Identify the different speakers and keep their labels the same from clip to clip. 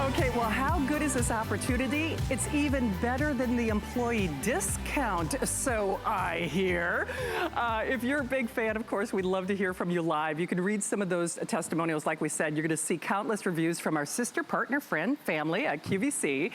Speaker 1: Okay, well, how good is this opportunity? It's even better than the employee discount, so I hear. If you're a big fan, of course, we'd love to hear from you live. You can read some of those testimonials. Like we said, you're gonna see countless reviews from our sister, partner, friend, family at QVC.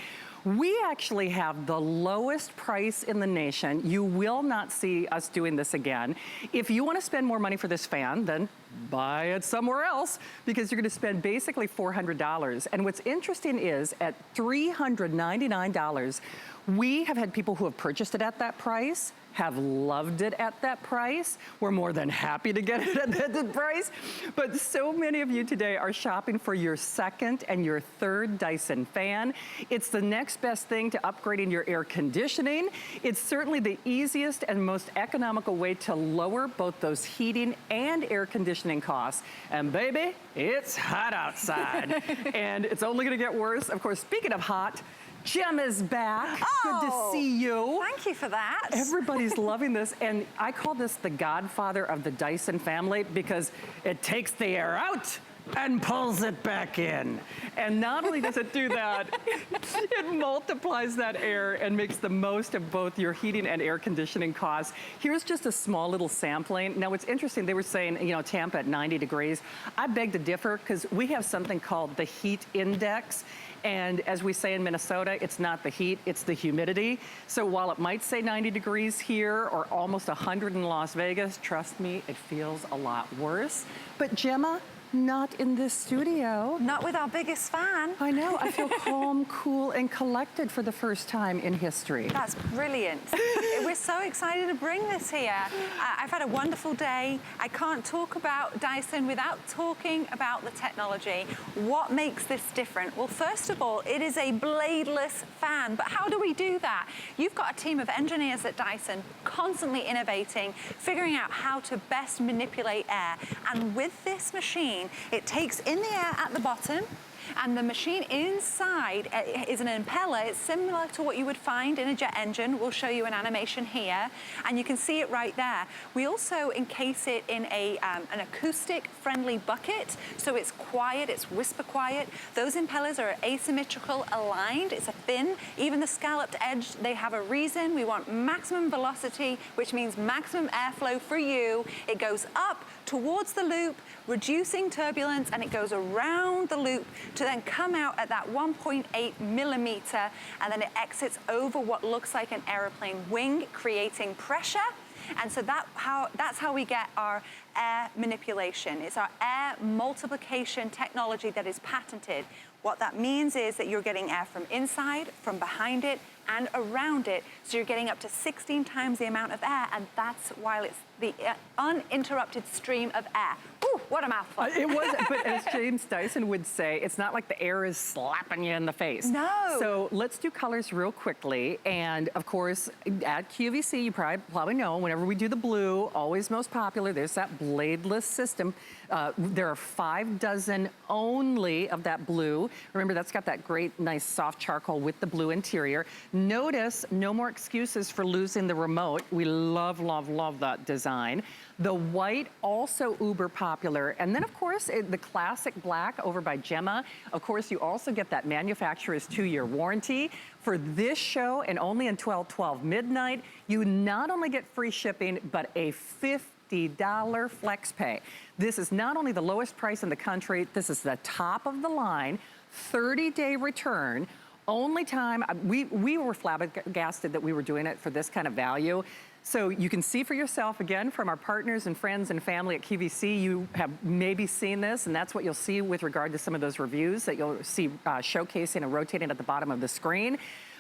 Speaker 1: We actually have the lowest price in the nation. You will not see us doing this again. If you want to spend more money for this fan, then buy it somewhere else, because you're going to spend basically $400. And what's interesting is at $399, we have had people who have purchased it at that price, have loved it at that price. We're more than happy to get it at that price. But so many of you today are shopping for your second and your third Dyson fan. It's the next best thing to upgrading your air conditioning. It's certainly the easiest and most economical way to lower both those heating and air conditioning costs. And baby, it's hot outside. And it's only gonna get worse. Of course, speaking of hot, Gemma's back.
Speaker 2: Oh,
Speaker 1: good to see you.
Speaker 2: Thank you for that.
Speaker 1: Everybody's loving this, and I call this the godfather of the Dyson family because it takes the air out and pulls it back in. And not only does it do that, it multiplies that air and makes the most of both your heating and air conditioning costs. Here's just a small little sampling. Now, what's interesting, they were saying, you know, Tampa at 90 degrees. I beg to differ, because we have something called the heat index. And as we say in Minnesota, it's not the heat, it's the humidity. So while it might say 90 degrees here or almost 100 in Las Vegas, trust me, it feels a lot worse. But Gemma, not in this studio.
Speaker 2: Not with our biggest fan.
Speaker 1: I know, I feel calm, cool, and collected for the first time in history.
Speaker 2: That's brilliant. We're so excited to bring this here. I've had a wonderful day. I can't talk about Dyson without talking about the technology. What makes this different? Well, first of all, it is a bladeless fan, but how do we do that? You've got a team of engineers at Dyson constantly innovating, figuring out how to best manipulate air. And with this machine, it takes in the air at the bottom, and the machine inside is an impeller. It's similar to what you would find in a jet engine. We'll show you an animation here, and you can see it right there. We also encase it in an acoustic-friendly bucket, so it's quiet, it's whisper quiet. Those impellers are asymmetrical, aligned. It's a fin. Even the scalloped edge, they have a reason. We want maximum velocity, which means maximum airflow for you. It goes up towards the loop, reducing turbulence, and it goes around the loop to then come out at that 1.8 millimeter, and then it exits over what looks like an aeroplane wing, creating pressure. And so that's how we get our air manipulation. It's our air multiplication technology that is patented. What that means is that you're getting air from inside, from behind it, and around it. So you're getting up to 16 times the amount of air, and that's why it's the uninterrupted stream of air. Ooh, what a mouthful.
Speaker 1: It was, but as James Dyson would say, it's not like the air is slapping you in the face.
Speaker 2: No.
Speaker 1: So let's do colors real quickly. And of course, at QVC, you probably know, whenever we do the blue, always most popular, there's that bladeless system. There are 5 dozen only of that blue. Remember, that's got that great, nice, soft charcoal with the blue interior. Notice, no more excuses for losing the remote. We love, love, love that design. The white, also uber popular. And then, of course, the classic black over by Gemma. Of course, you also get that manufacturer's 2-year warranty. For this show, and only until 12 midnight, you not only get free shipping, but a $50 flex pay. This is not only the lowest price in the country, this is the top of the line, 30-day return. Only time, we were flabbergasted that we were doing it for this kind of value. So you can see for yourself, again, from our partners and friends and family at QVC, you have maybe seen this, and that's what you'll see with regard to some of those reviews that you'll see showcasing and rotating at the bottom of the screen.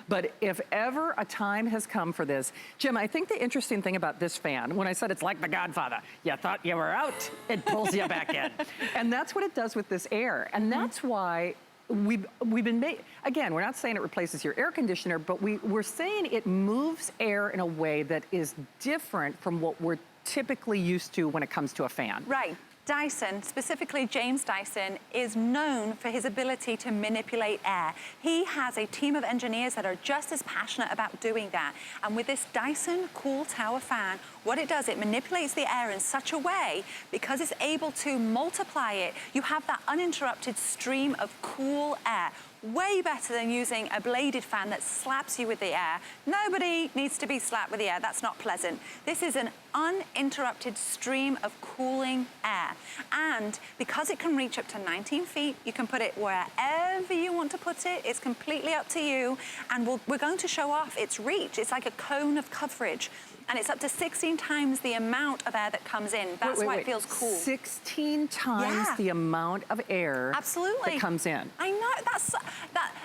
Speaker 1: But if ever a time has come for this, Jim, I think the interesting thing about this fan, when I said it's like the Godfather, you thought you were out, it pulls you back in. And that's what it does with this air. And that's why we've been made, again, we're not saying it replaces your air conditioner, but we're saying it moves air in a way that is different from what we're typically used to when it comes to a fan.
Speaker 2: Right. Dyson, specifically James Dyson, is known for his ability to manipulate air. He has a team of engineers that are just as passionate about doing that. And with this Dyson Cool Tower fan, what it does, it manipulates the air in such a way, because it's able to multiply it, you have that uninterrupted stream of cool air. way better than using a bladed fan that slaps you with the air. Nobody needs to be slapped with the air. That's not pleasant. This is an uninterrupted stream of cooling air. And because it can reach up to 19 feet, you can put it wherever you want to put it. It's completely up to you. And we're going to show off its reach. It's like a cone of coverage. And it's up to 16 times the amount of air that comes in. That's why it feels cool.
Speaker 1: 16 times the amount of air that comes in.
Speaker 2: I know,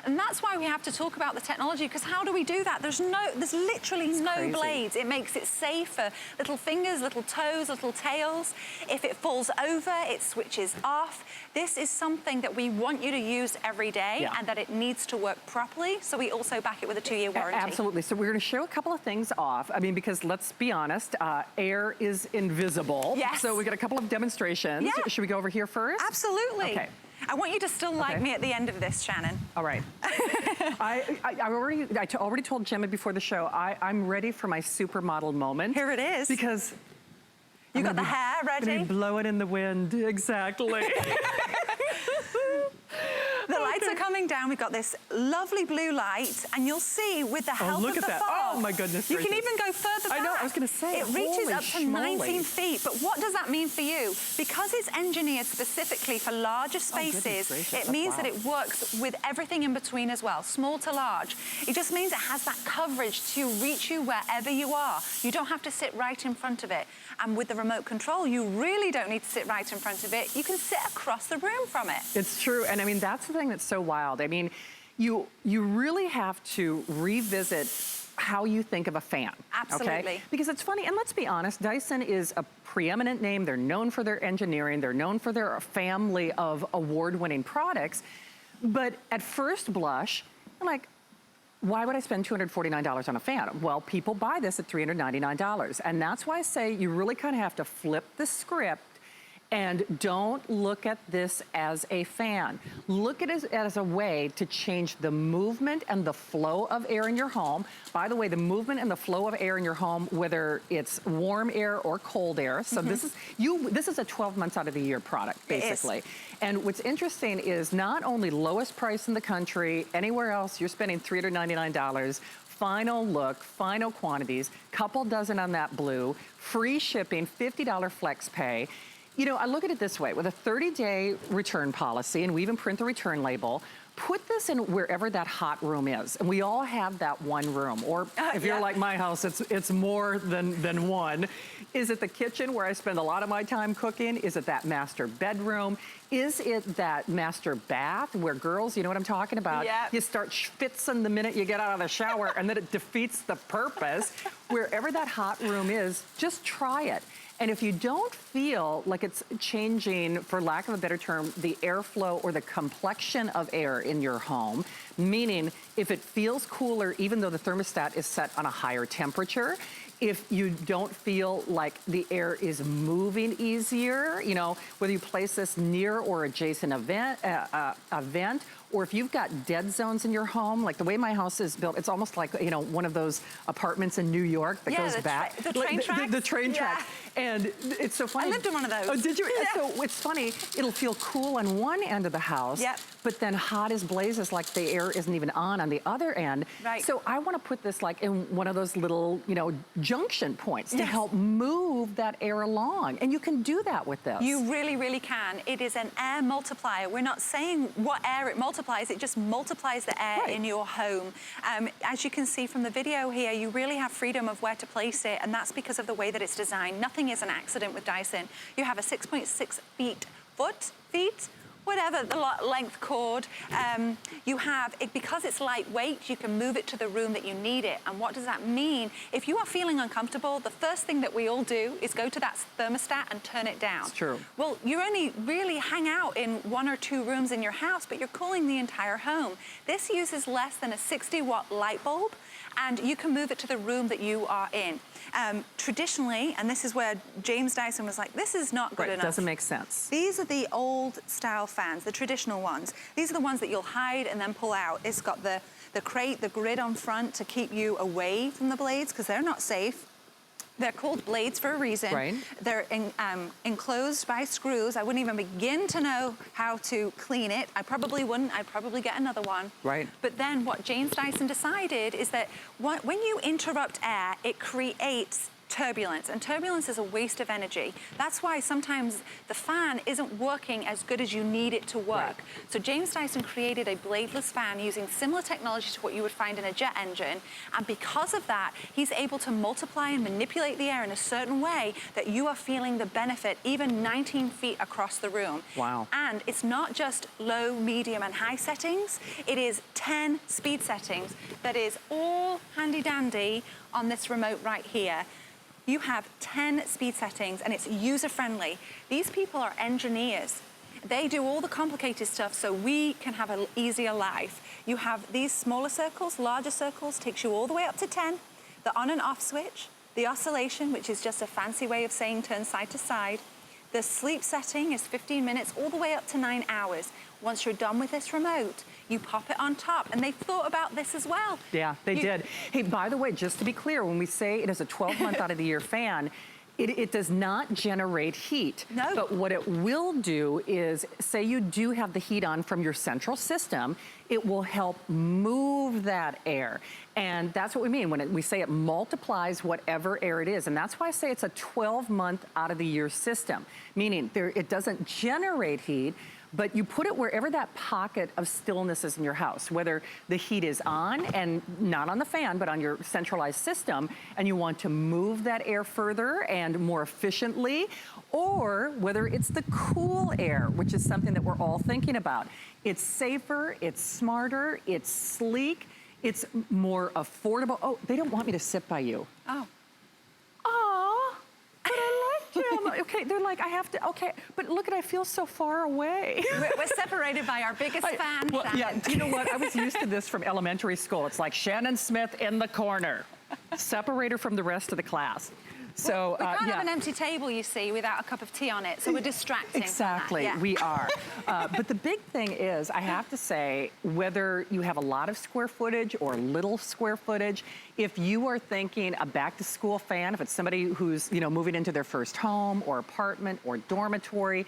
Speaker 2: and that's why we have to talk about the technology, because how do we do that? There's literally no blades. It makes it safe for little fingers, little toes, little tails. If it falls over, it switches off. This is something that we want you to use every day and that it needs to work properly. So we also back it with a 2-year warranty.
Speaker 1: Absolutely. So we're going to show a couple of things off. I mean, because let's be honest, air is invisible.
Speaker 2: Yes.
Speaker 1: So we got a couple of demonstrations.
Speaker 2: Yeah.
Speaker 1: Should we go over here first?
Speaker 2: Absolutely.
Speaker 1: Okay.
Speaker 2: I want you to still like me at the end of this, Shannon.
Speaker 1: All right. I already told Gemma before the show, I'm ready for my supermodel moment.
Speaker 2: Here it is.
Speaker 1: Because
Speaker 2: you got the hair ready?
Speaker 1: Blow it in the wind, exactly.
Speaker 2: The lights are coming down. We've got this lovely blue light, and you'll see with the help of the fog.
Speaker 1: Oh my goodness
Speaker 2: You
Speaker 1: gracious.
Speaker 2: can even go further back.
Speaker 1: I know, I was going to say.
Speaker 2: It reaches up to 19 feet. But what does that mean for you? Because it's engineered specifically for larger spaces, it means that it works with everything in between as well, small to large. It just means it has that coverage to reach you wherever you are. You don't have to sit right in front of it. And with the remote control, you really don't need to sit right in front of it. You can sit across the room from it.
Speaker 1: It's true. And I mean, that's the thing that's so wild. I mean, you really have to revisit how you think of a fan.
Speaker 2: Absolutely.
Speaker 1: Okay? Because it's funny, and let's be honest, Dyson is a preeminent name. They're known for their engineering. They're known for their family of award-winning products. But at first blush, I'm like, why would I spend $249 on a fan? Well, people buy this at $399. And that's why I say you really kind of have to flip the script and don't look at this as a fan. Look at it as a way to change the movement and the flow of air in your home. By the way, the movement and the flow of air in your home, whether it's warm air or cold air. So this is a 12 months out of the year product, basically. And what's interesting is not only lowest price in the country, anywhere else you're spending $399, final look, final quantities, couple dozen on that blue, free shipping, $50 flex pay. You know, I look at it this way, with a 30-day return policy, and we even print the return label, put this in wherever that hot room is. And we all have that one room. Or if you're like my house, it's more than one. Is it the kitchen where I spend a lot of my time cooking? Is it that master bedroom? Is it that master bath where girls, you know what I'm talking about?
Speaker 2: Yep.
Speaker 1: You start schwitzing the minute you get out of the shower and then it defeats the purpose. Wherever that hot room is, just try it. And if you don't feel like it's changing, for lack of a better term, the airflow or the complexion of air in your home, meaning if it feels cooler even though the thermostat is set on a higher temperature, if you don't feel like the air is moving easier, you know, whether you place this near or adjacent a vent, or if you've got dead zones in your home, like the way my house is built, it's almost like, you know, one of those apartments in New York that goes back.
Speaker 2: The train tracks?
Speaker 1: The train tracks. And it's so funny.
Speaker 2: I lived in one of those.
Speaker 1: Oh, did you? So it's funny, it'll feel cool on one end of the house, but then hot as blazes, like the air isn't even on the other end.
Speaker 2: Right.
Speaker 1: So I want to put this like in one of those little, you know, junction points to help move that air along. And you can do that with this.
Speaker 2: You really, really can. It is an air multiplier. We're not saying what air it multiplies, it just multiplies the air in your home. As you can see from the video here, you really have freedom of where to place it, and that's because of the way that it's designed. Nothing is an accident with Dyson. You have a 6.6 feet, whatever the length cord. You have, because it's lightweight, you can move it to the room that you need it. And what does that mean? If you are feeling uncomfortable, the first thing that we all do is go to that thermostat and turn it down.
Speaker 1: It's true.
Speaker 2: Well, you only really hang out in 1 or 2 rooms in your house, but you're cooling the entire home. This uses less than a 60-watt light bulb, and you can move it to the room that you are in. Traditionally, and this is where James Dyson was like, this is not good enough.
Speaker 1: Doesn't make sense.
Speaker 2: These are the old style fans, the traditional ones. These are the ones that you'll hide and then pull out. It's got the crate, the grid on front to keep you away from the blades because they're not safe. They're called blades for a reason.
Speaker 1: Right.
Speaker 2: They're enclosed by screws. I wouldn't even begin to know how to clean it. I probably wouldn't. I'd probably get another one.
Speaker 1: Right.
Speaker 2: But then what James Dyson decided is that when you interrupt air, it creates turbulence, and turbulence is a waste of energy. That's why sometimes the fan isn't working as good as you need it to work.
Speaker 1: Right.
Speaker 2: So James Dyson created a bladeless fan using similar technology to what you would find in a jet engine, and because of that, he's able to multiply and manipulate the air in a certain way that you are feeling the benefit even 19 feet across the room.
Speaker 1: Wow.
Speaker 2: And it's not just low, medium, and high settings, it is 10 speed settings that is all handy-dandy on this remote right here. You have 10 speed settings and it's user-friendly. These people are engineers. They do all the complicated stuff so we can have an easier life. You have these smaller circles, larger circles, takes you all the way up to 10. The on and off switch, the oscillation, which is just a fancy way of saying turn side to side. The sleep setting is 15 minutes all the way up to 9 hours. Once you're done with this remote, you pop it on top, and they've thought about this as well.
Speaker 1: Yeah, they did. Hey, by the way, just to be clear, when we say it is a 12-month out of the year fan, it does not generate heat.
Speaker 2: No.
Speaker 1: But what it will do is, say you do have the heat on from your central system, it will help move that air. And that's what we mean when we say it multiplies whatever air it is. And that's why I say it's a 12-month out of the year system, meaning it doesn't generate heat, but you put it wherever that pocket of stillness is in your house, whether the heat is on and not on the fan, but on your centralized system, and you want to move that air further and more efficiently, or whether it's the cool air, which is something that we're all thinking about. It's safer, it's smarter, it's sleek, it's more affordable. Oh, they don't want me to sit by you.
Speaker 2: Oh.
Speaker 1: Aw, but I like them. Okay, they're like, I have to, okay, but look at, I feel so far away.
Speaker 2: We're separated by our biggest fan.
Speaker 1: Well, yeah, do you know what? I was used to this from elementary school. It's like Shannon Smith in the corner. Separate her from the rest of the class. So,
Speaker 2: we can't
Speaker 1: yeah.
Speaker 2: have an empty table, you see, without a cup of tea on it, so we're distracting.
Speaker 1: Exactly,
Speaker 2: from that. Yeah.
Speaker 1: we are. But the big thing is, I have to say, whether you have a lot of square footage or little square footage, if you are thinking a back-to-school fan, if it's somebody who's moving into their first home or apartment or dormitory,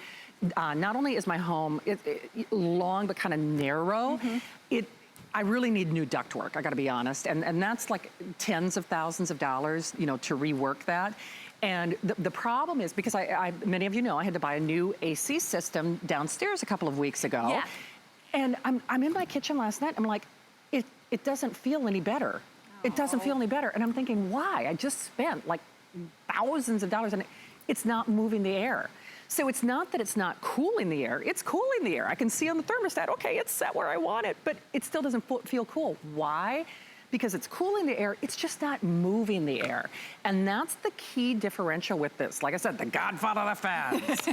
Speaker 1: not only is my home long but kind of narrow, I really need new ductwork, I gotta be honest. And that's like tens of thousands of dollars, to rework that. And the problem is, because many of you know, I had to buy a new AC system downstairs a couple of weeks ago.
Speaker 2: Yeah.
Speaker 1: And I'm in my kitchen last night, I'm like, it doesn't feel any better. It doesn't feel any better. And I'm thinking, why? I just spent like thousands of dollars and it's not moving the air. So it's not that it's not cooling the air, it's cooling the air. I can see on the thermostat, okay, it's set where I want it, but it still doesn't feel cool. Why? Because it's cooling the air, it's just not moving the air. And that's the key differential with this. Like I said, the godfather of the fans.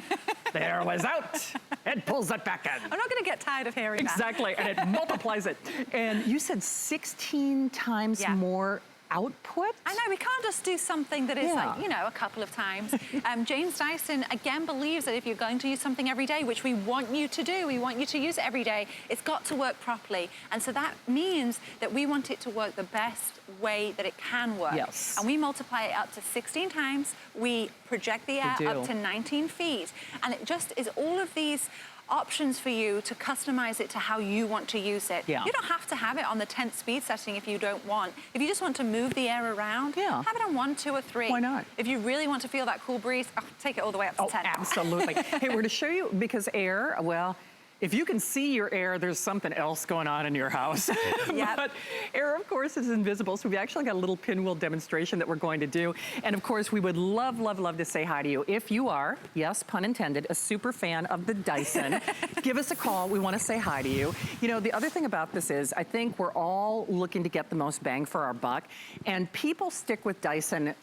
Speaker 1: The air was out, it pulls it back in.
Speaker 2: I'm not gonna get tired of hearing that.
Speaker 1: Exactly, and it multiplies it. And you said 16 times more output?
Speaker 2: I know, we can't just do something that is like, a couple of times. James Dyson, again, believes that if you're going to use something every day, which we want you to do, we want you to use it every day, it's got to work properly. And so that means that we want it to work the best way that it can work.
Speaker 1: Yes.
Speaker 2: And we multiply it up to 16 times. We project the air up to 19 feet. And it just is all of these options for you to customize it to how you want to use it.
Speaker 1: Yeah.
Speaker 2: You don't have to have it on the 10th speed setting if you don't want. If you just want to move the air around, have it on 1, 2, or 3.
Speaker 1: Why not?
Speaker 2: If you really want to feel that cool breeze, take it all the way up to 10.
Speaker 1: Absolutely. Hey, we're to show you, because air, well, if you can see your air, there's something else going on in your house.
Speaker 2: Yep.
Speaker 1: But air, of course, is invisible. So we've actually got a little pinwheel demonstration that we're going to do. And of course, we would love, love, love to say hi to you. If you are, yes, pun intended, a super fan of the Dyson, give us a call. We want to say hi to you. The other thing about this is, I think we're all looking to get the most bang for our buck. And people stick with Dyson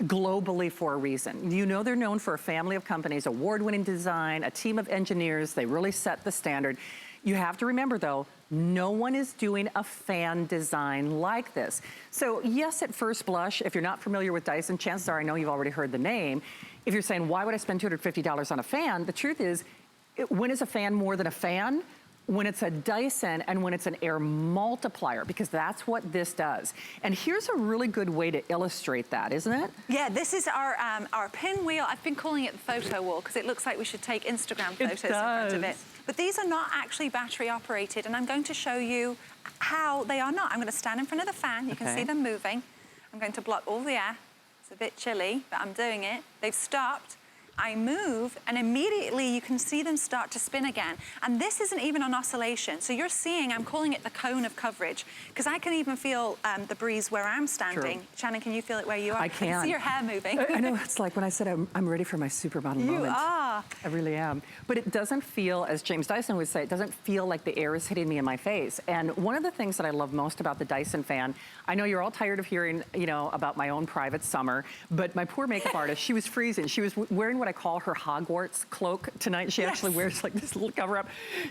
Speaker 1: globally for a reason. They're known for a family of companies, award-winning design, a team of engineers. They really set the standard. You have to remember, though, no one is doing a fan design like this. So yes, at first blush, if you're not familiar with Dyson, chances are, I know you've already heard the name. If you're saying, why would I spend $250 on a fan? The truth is, when is a fan more than a fan? when it's a Dyson and when it's an air multiplier, because that's what this does. And here's a really good way to illustrate that, isn't it?
Speaker 2: Yeah, this is our pinwheel. I've been calling it the photo wall because it looks like we should take Instagram photos in front of it. But these are not actually battery operated, and I'm going to show you how they are not. I'm going to stand in front of the fan. You can see them moving. I'm going to block all the air. It's a bit chilly, but I'm doing it. They've stopped. I move, and immediately you can see them start to spin again. And this isn't even on oscillation. So you're seeing, I'm calling it the cone of coverage, because I can even feel the breeze where I'm standing.
Speaker 1: True.
Speaker 2: Shannon, can you feel it where you are?
Speaker 1: I can.
Speaker 2: I can see your hair moving.
Speaker 1: I know, it's like when I said I'm ready for my supermodel moment.
Speaker 2: You are.
Speaker 1: I really am. But it doesn't feel, as James Dyson would say, it doesn't feel like the air is hitting me in my face. And one of the things that I love most about the Dyson fan, I know you're all tired of hearing, you know, about my own private summer, but my poor makeup artist, she was freezing. She was wearing what I call her Hogwarts cloak tonight. She actually wears like this little cover up.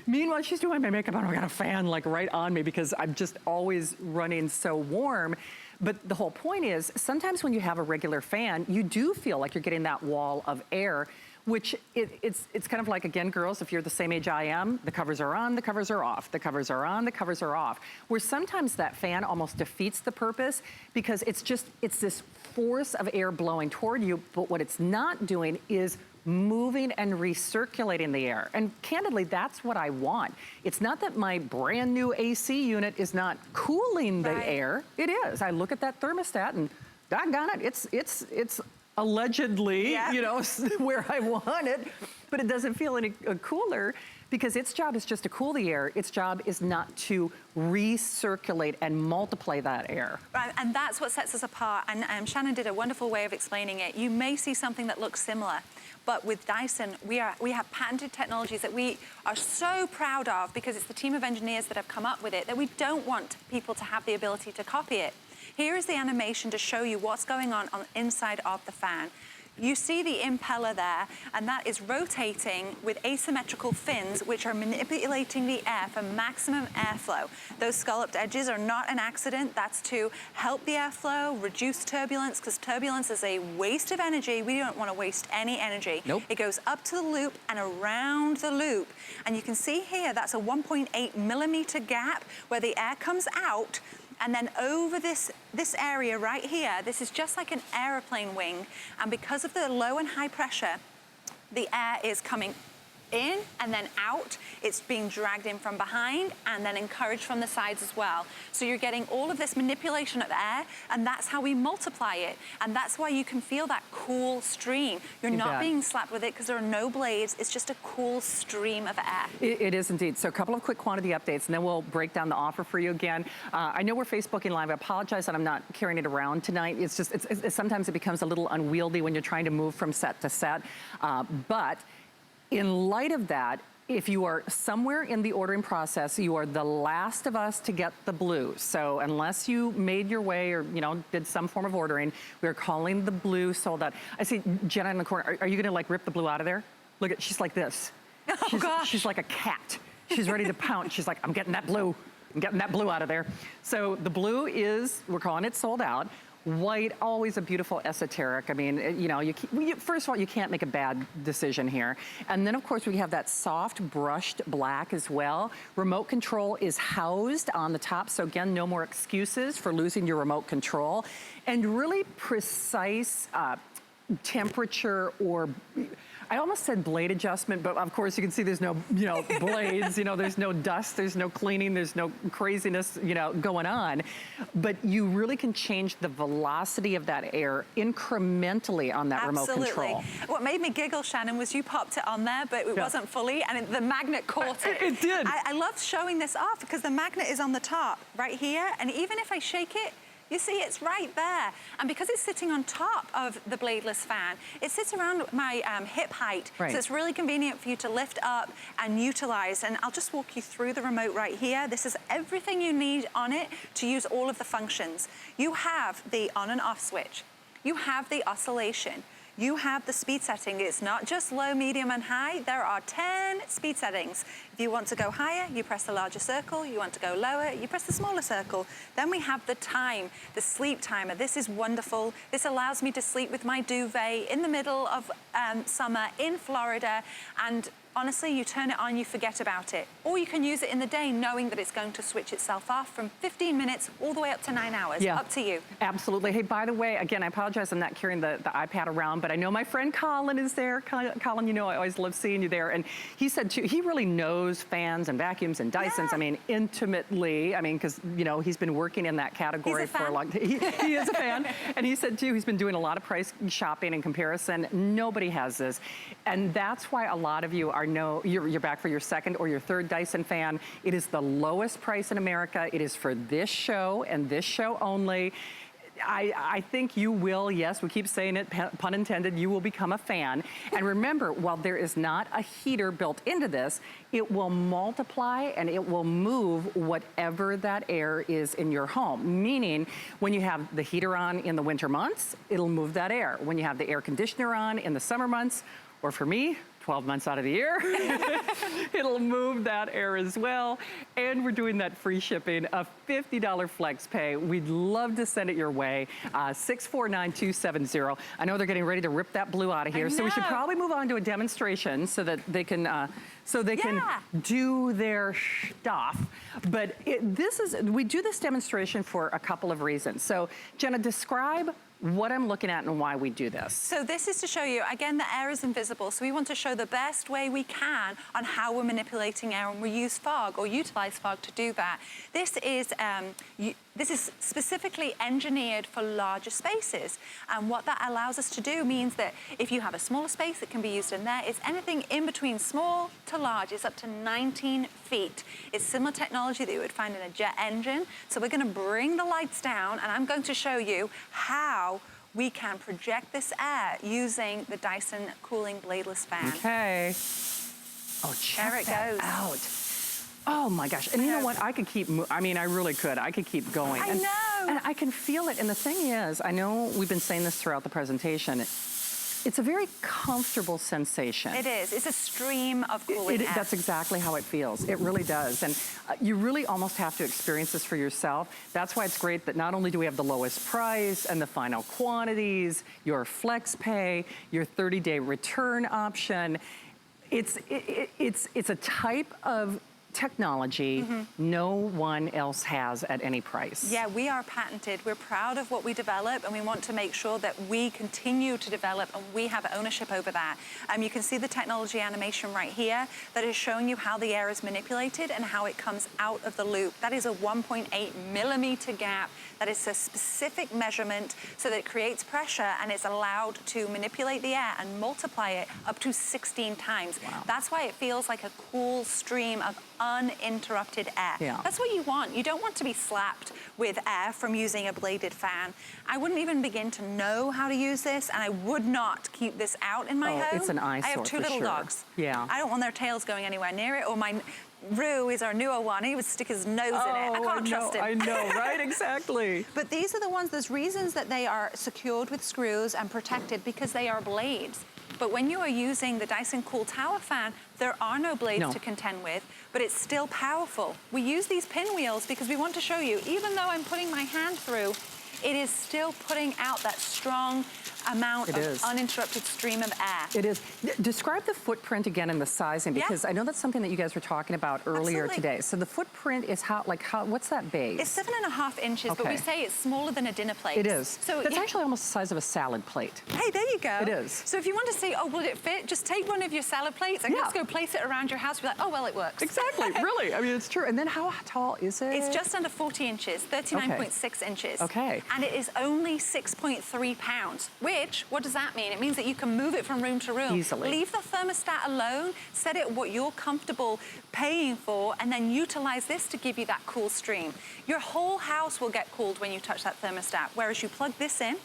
Speaker 1: Meanwhile, she's doing my makeup and I got a fan like right on me because I'm just always running so warm. But the whole point is, sometimes when you have a regular fan, you do feel like you're getting that wall of air, which it's kind of like, again, girls, if you're the same age I am, the covers are on, the covers are off, the covers are on, the covers are off. Where sometimes that fan almost defeats the purpose because it's this force of air blowing toward you, but what it's not doing is moving and recirculating the air. And candidly, that's what I want. It's not that my brand new AC unit is not cooling the air. It is. I look at that thermostat and doggone it, it's allegedly, you know, where I want it, but it doesn't feel any cooler because its job is just to cool the air. Its job is not to recirculate and multiply that air.
Speaker 2: Right, and that's what sets us apart. And Shannon did a wonderful way of explaining it. You may see something that looks similar, but with Dyson, we have patented technologies that we are so proud of because it's the team of engineers that have come up with it that we don't want people to have the ability to copy it. Here is the animation to show you what's going on the inside of the fan. You see the impeller there, and that is rotating with asymmetrical fins, which are manipulating the air for maximum airflow. Those scalloped edges are not an accident. That's to help the airflow, reduce turbulence, because turbulence is a waste of energy. We don't want to waste any energy.
Speaker 1: Nope.
Speaker 2: It goes up to the loop and around the loop. And you can see here, that's a 1.8 millimeter gap where the air comes out. And then over this area right here, this is just like an airplane wing. And because of the low and high pressure, the air is coming in and then out. It's being dragged in from behind and then encouraged from the sides as well. So you're getting all of this manipulation of air, and that's how we multiply it. And that's why you can feel that cool stream. You're not being slapped with it because there are no blades. It's just a cool stream of air.
Speaker 1: It is indeed. So a couple of quick quantity updates, and then we'll break down the offer for you again. I know we're Facebooking Live. I apologize that I'm not carrying it around tonight. It's just, sometimes it becomes a little unwieldy when you're trying to move from set to set. But in light of that, if you are somewhere in the ordering process, you are the last of us to get the blue. So unless you made your way or, you know, did some form of ordering, we're calling the blue sold out. I see Jenna in the corner. Are you gonna like rip the blue out of there? Look at, she's like this.
Speaker 2: Oh gosh.
Speaker 1: She's like a cat. She's ready to pounce. She's like, I'm getting that blue. I'm getting that blue out of there. So the blue is, we're calling it sold out. White, always a beautiful esoteric. I mean, you know, first of all, you can't make a bad decision here. And then, of course, we have that soft brushed black as well. Remote control is housed on the top. So again, no more excuses for losing your remote control. And really precise temperature or, I almost said blade adjustment, but of course you can see there's no, you know, blades, you know, there's no dust, there's no cleaning, there's no craziness, you know, going on. But you really can change the velocity of that air incrementally on that remote control.
Speaker 2: What made me giggle, Shannon, was you popped it on there, but it wasn't fully, and the magnet caught it.
Speaker 1: It did.
Speaker 2: I love showing this off because the magnet is on the top right here, and even if I shake it, you see, it's right there. And because it's sitting on top of the bladeless fan, it sits around my hip height.
Speaker 1: Right.
Speaker 2: So it's really convenient for you to lift up and utilize. And I'll just walk you through the remote right here. This is everything you need on it to use all of the functions. You have the on and off switch. You have the oscillation. You have the speed setting. It's not just low, medium, and high. There are 10 speed settings. If you want to go higher, you press the larger circle. You want to go lower, you press the smaller circle. Then we have the time, the sleep timer. This is wonderful. This allows me to sleep with my duvet in the middle of summer in Florida. And honestly, you turn it on, you forget about it. Or you can use it in the day knowing that it's going to switch itself off from 15 minutes all the way up to 9 hours.
Speaker 1: Yeah.
Speaker 2: Up to you.
Speaker 1: Absolutely. Hey, by the way, again, I apologize I'm not carrying the iPad around, but I know my friend Colin is there. Colin, you know I always love seeing you there. And he said, too, he really knows fans and vacuums and Dysons,
Speaker 2: Yeah.
Speaker 1: I mean, intimately. I mean, because, you know, he's been working in that category for a long time. He is a fan. And he said, too, he's been doing a lot of price shopping and comparison. Nobody has this. And that's why a lot of you are you're back for your second or your third Dyson fan. It is the lowest price in America. It is for this show and this show only. I think you will, yes, we keep saying it, pun intended, you will become a fan. And remember, while there is not a heater built into this, it will multiply and it will move whatever that air is in your home. Meaning, when you have the heater on in the winter months, it'll move that air. When you have the air conditioner on in the summer months, or for me, 12 months out of the year, it'll move that air as well. And we're doing that free shipping, a $50 flex pay. We'd love to send it your way. 649270. I know they're getting ready to rip that blue out of here, so we should probably move on to a demonstration so that they can can do their stuff. But we do this demonstration for a couple of reasons. So Jenna, describe what I'm looking at and why we do this.
Speaker 2: So this is to show you, again, the air is invisible, so we want to show the best way we can on how we're manipulating air, and we use fog or utilize fog to do that. This is specifically engineered for larger spaces, and what that allows us to do means that if you have a smaller space that can be used in there, it's anything in between small to large. It's up to 19 feet. It's similar technology that you would find in a jet engine. So we're going to bring the lights down, and I'm going to show you how we can project this air using the Dyson cooling bladeless fan.
Speaker 1: Okay. Oh, check that out. Oh my gosh, and you know what, I could keep, I mean, I really could. I could keep going.
Speaker 2: I know.
Speaker 1: And I can feel it, and the thing is, I know we've been saying this throughout the presentation, it's a very comfortable sensation.
Speaker 2: It is. It's a stream of cooling air.
Speaker 1: That's exactly how it feels. It really does. And you really almost have to experience this for yourself. That's why it's great that not only do we have the lowest price and the final quantities, your flex pay, your 30-day return option. It's a type of technology no one else has at any price.
Speaker 2: Yeah, we are patented. We're proud of what we develop, and we want to make sure that we continue to develop and we have ownership over that. You can see the technology animation right here that is showing you how the air is manipulated and how it comes out of the loop. That is a 1.8 millimeter gap. That is a specific measurement so that it creates pressure and it's allowed to manipulate the air and multiply it up to 16 times.
Speaker 1: Wow.
Speaker 2: That's why it feels like a cool stream of uninterrupted air.
Speaker 1: Yeah.
Speaker 2: That's what you want. You don't want to be slapped with air from using a bladed fan. I wouldn't even begin to know how to use this, and I would not keep this out in my home.
Speaker 1: It's an eyesore.
Speaker 2: I have two little dogs.
Speaker 1: Yeah.
Speaker 2: I don't want their tails going anywhere near it, or my Rue is our newer one. He would stick his nose in it. I can't trust him.
Speaker 1: I know, right? Exactly.
Speaker 2: But these are the ones, there's reasons that they are secured with screws and protected because they are blades. But when you are using the Dyson Cool Tower fan, there are no blades to contend with, but it's still powerful. We use these pinwheels because we want to show you, even though I'm putting my hand through, it is still putting out that strong amount of uninterrupted stream of air.
Speaker 1: It is. Describe the footprint again and the sizing, because I know that's something that you guys were talking about earlier today. So the footprint is what's that base?
Speaker 2: It's 7.5 inches, but we say it's smaller than a dinner plate.
Speaker 1: It is.
Speaker 2: So
Speaker 1: it's actually almost the size of a salad plate.
Speaker 2: Hey, there you go.
Speaker 1: It is.
Speaker 2: So if you want to say, oh, will it fit? Just take one of your salad plates and just go place it around your house. Be like, oh, well, it works.
Speaker 1: Exactly. Really. I mean, it's true. And then how tall is it?
Speaker 2: It's just under 40 inches, 39.6 inches.
Speaker 1: Okay.
Speaker 2: And it is only 6.3 pounds, which, what does that mean? It means that you can move it from room to room.
Speaker 1: Easily.
Speaker 2: Leave the thermostat alone, set it what you're comfortable paying for, and then utilize this to give you that cool stream. Your whole house will get cooled when you touch that thermostat, whereas you plug this in,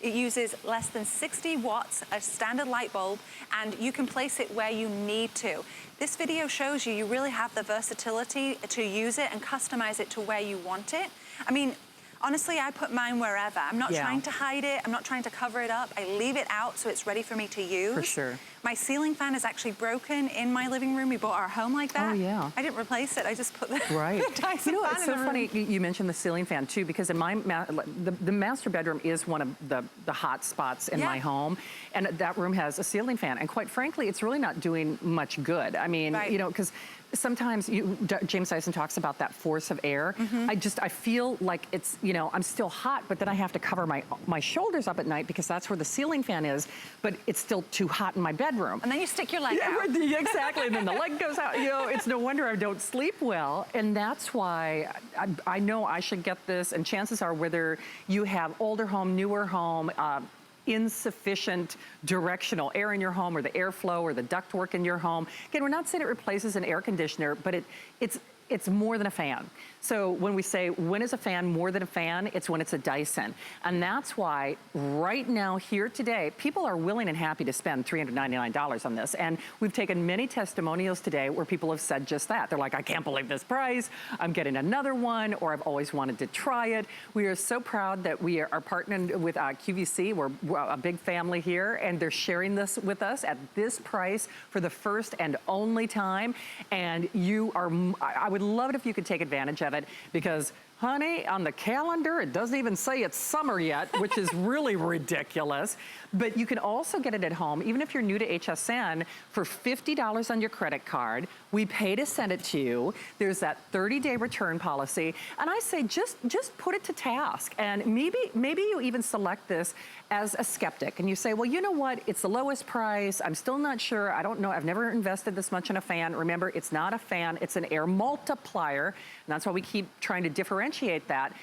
Speaker 2: it uses less than 60 watts, a standard light bulb, and you can place it where you need to. This video shows you really have the versatility to use it and customize it to where you want it. I mean, Honestly, I put mine wherever. I'm not trying to hide it. I'm not trying to cover it up. I leave it out so it's ready for me to use.
Speaker 1: For sure.
Speaker 2: My ceiling fan is actually broken in my living room. We bought our home like that.
Speaker 1: Oh, yeah.
Speaker 2: I didn't replace it. I just put the
Speaker 1: You
Speaker 2: Dyson
Speaker 1: know,
Speaker 2: fan
Speaker 1: it's
Speaker 2: in
Speaker 1: so
Speaker 2: the
Speaker 1: funny
Speaker 2: room.
Speaker 1: you mentioned the ceiling fan too, because in my the master bedroom is one of the hot spots in my home, and that room has a ceiling fan, and quite frankly, it's really not doing much good. I mean, you know, because sometimes James Dyson talks about that force of air. I feel like it's, you know, I'm still hot, but then I have to cover my shoulders up at night because that's where the ceiling fan is, but it's still too hot in my bedroom.
Speaker 2: And then you stick your leg out.
Speaker 1: Exactly, and then the leg goes out. You know, it's no wonder I don't sleep well, and that's why I know I should get this, and chances are whether you have older home, newer home, insufficient directional air in your home, or the airflow or the ductwork in your home. Again, we're not saying it replaces an air conditioner, but it's more than a fan. So when we say, when is a fan more than a fan? It's when it's a Dyson. And that's why right now here today, people are willing and happy to spend $399 on this. And we've taken many testimonials today where people have said just that. They're like, I can't believe this price. I'm getting another one, or I've always wanted to try it. We are so proud that we are partnered with QVC. We're a big family here, and they're sharing this with us at this price for the first and only time. And I would love it if you could take advantage of it, because honey, on the calendar, it doesn't even say it's summer yet, which is really ridiculous. But you can also get it at home, even if you're new to HSN, for $50 on your credit card. We pay to send it to you. There's that 30-day return policy. And I say, just put it to task. And maybe you even select this as a skeptic. And you say, well, you know what? It's the lowest price. I'm still not sure. I don't know. I've never invested this much in a fan. Remember, it's not a fan. It's an air multiplier. And that's why we keep trying to differentiate that.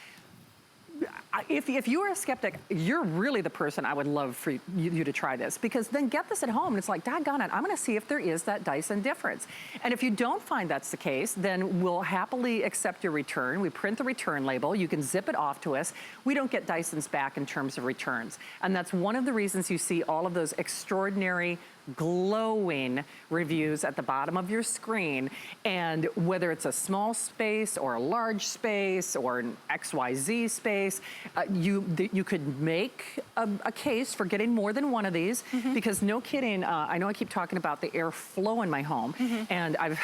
Speaker 1: If you are a skeptic, you're really the person I would love for you to try this, because then get this at home and it's like, doggone it, I'm gonna see if there is that Dyson difference. And if you don't find that's the case, then we'll happily accept your return. We print the return label, you can zip it off to us. We don't get Dysons back in terms of returns. And that's one of the reasons you see all of those extraordinary glowing reviews at the bottom of your screen. And whether it's a small space or a large space or an XYZ space, you could make a case for getting more than one of these, because no kidding, I know I keep talking about the airflow in my home, and I've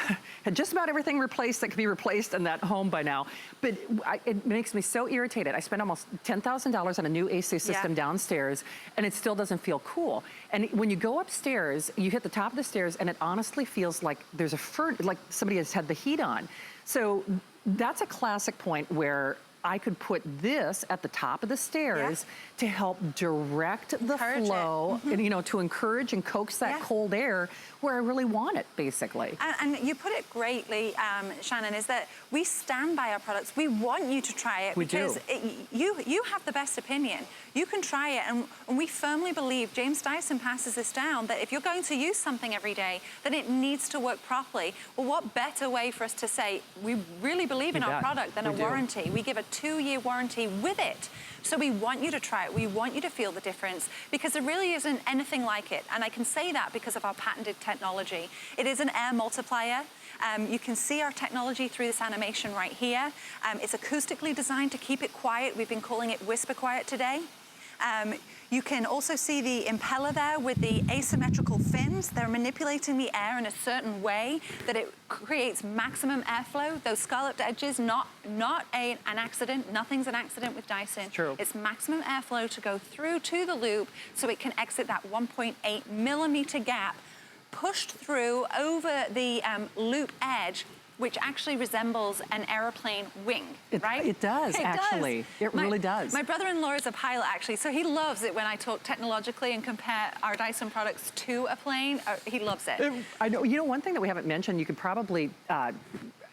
Speaker 1: had just about everything replaced that could be replaced in that home by now, but it makes me so irritated. I spent almost $10,000 on a new AC system downstairs, and it still doesn't feel cool. And when you go upstairs, you hit the top of the stairs, and it honestly feels like there's like somebody has had the heat on. So that's a classic point where I could put this at the top of the stairs to help direct the flow, and, you know, to encourage and coax that cold air where I really want it, basically.
Speaker 2: And you put it greatly, Shannon, is that we stand by our products. We want you to try it, because you have the best opinion. You can try it, and we firmly believe, James Dyson passes this down, that if you're going to use something every day, then it needs to work properly. Well, what better way for us to say we really believe in our product than a warranty? We give a 2-year warranty with it. So we want you to try it. We want you to feel the difference, because there really isn't anything like it. And I can say that because of our patented technology. It is an air multiplier. You can see our technology through this animation right here. It's acoustically designed to keep it quiet. We've been calling it whisper quiet today. You can also see the impeller there with the asymmetrical fins. They're manipulating the air in a certain way that it creates maximum airflow. Those scalloped edges, not an accident. Nothing's an accident with Dyson.
Speaker 1: True.
Speaker 2: It's maximum airflow to go through to the loop so it can exit that 1.8 millimeter gap, pushed through over the loop edge, which actually resembles an airplane wing, right?
Speaker 1: It does, actually. It really does.
Speaker 2: My brother-in-law is a pilot, actually, so he loves it when I talk technologically and compare our Dyson products to a plane. He loves it.
Speaker 1: I know. You know, one thing that we haven't mentioned, you could probably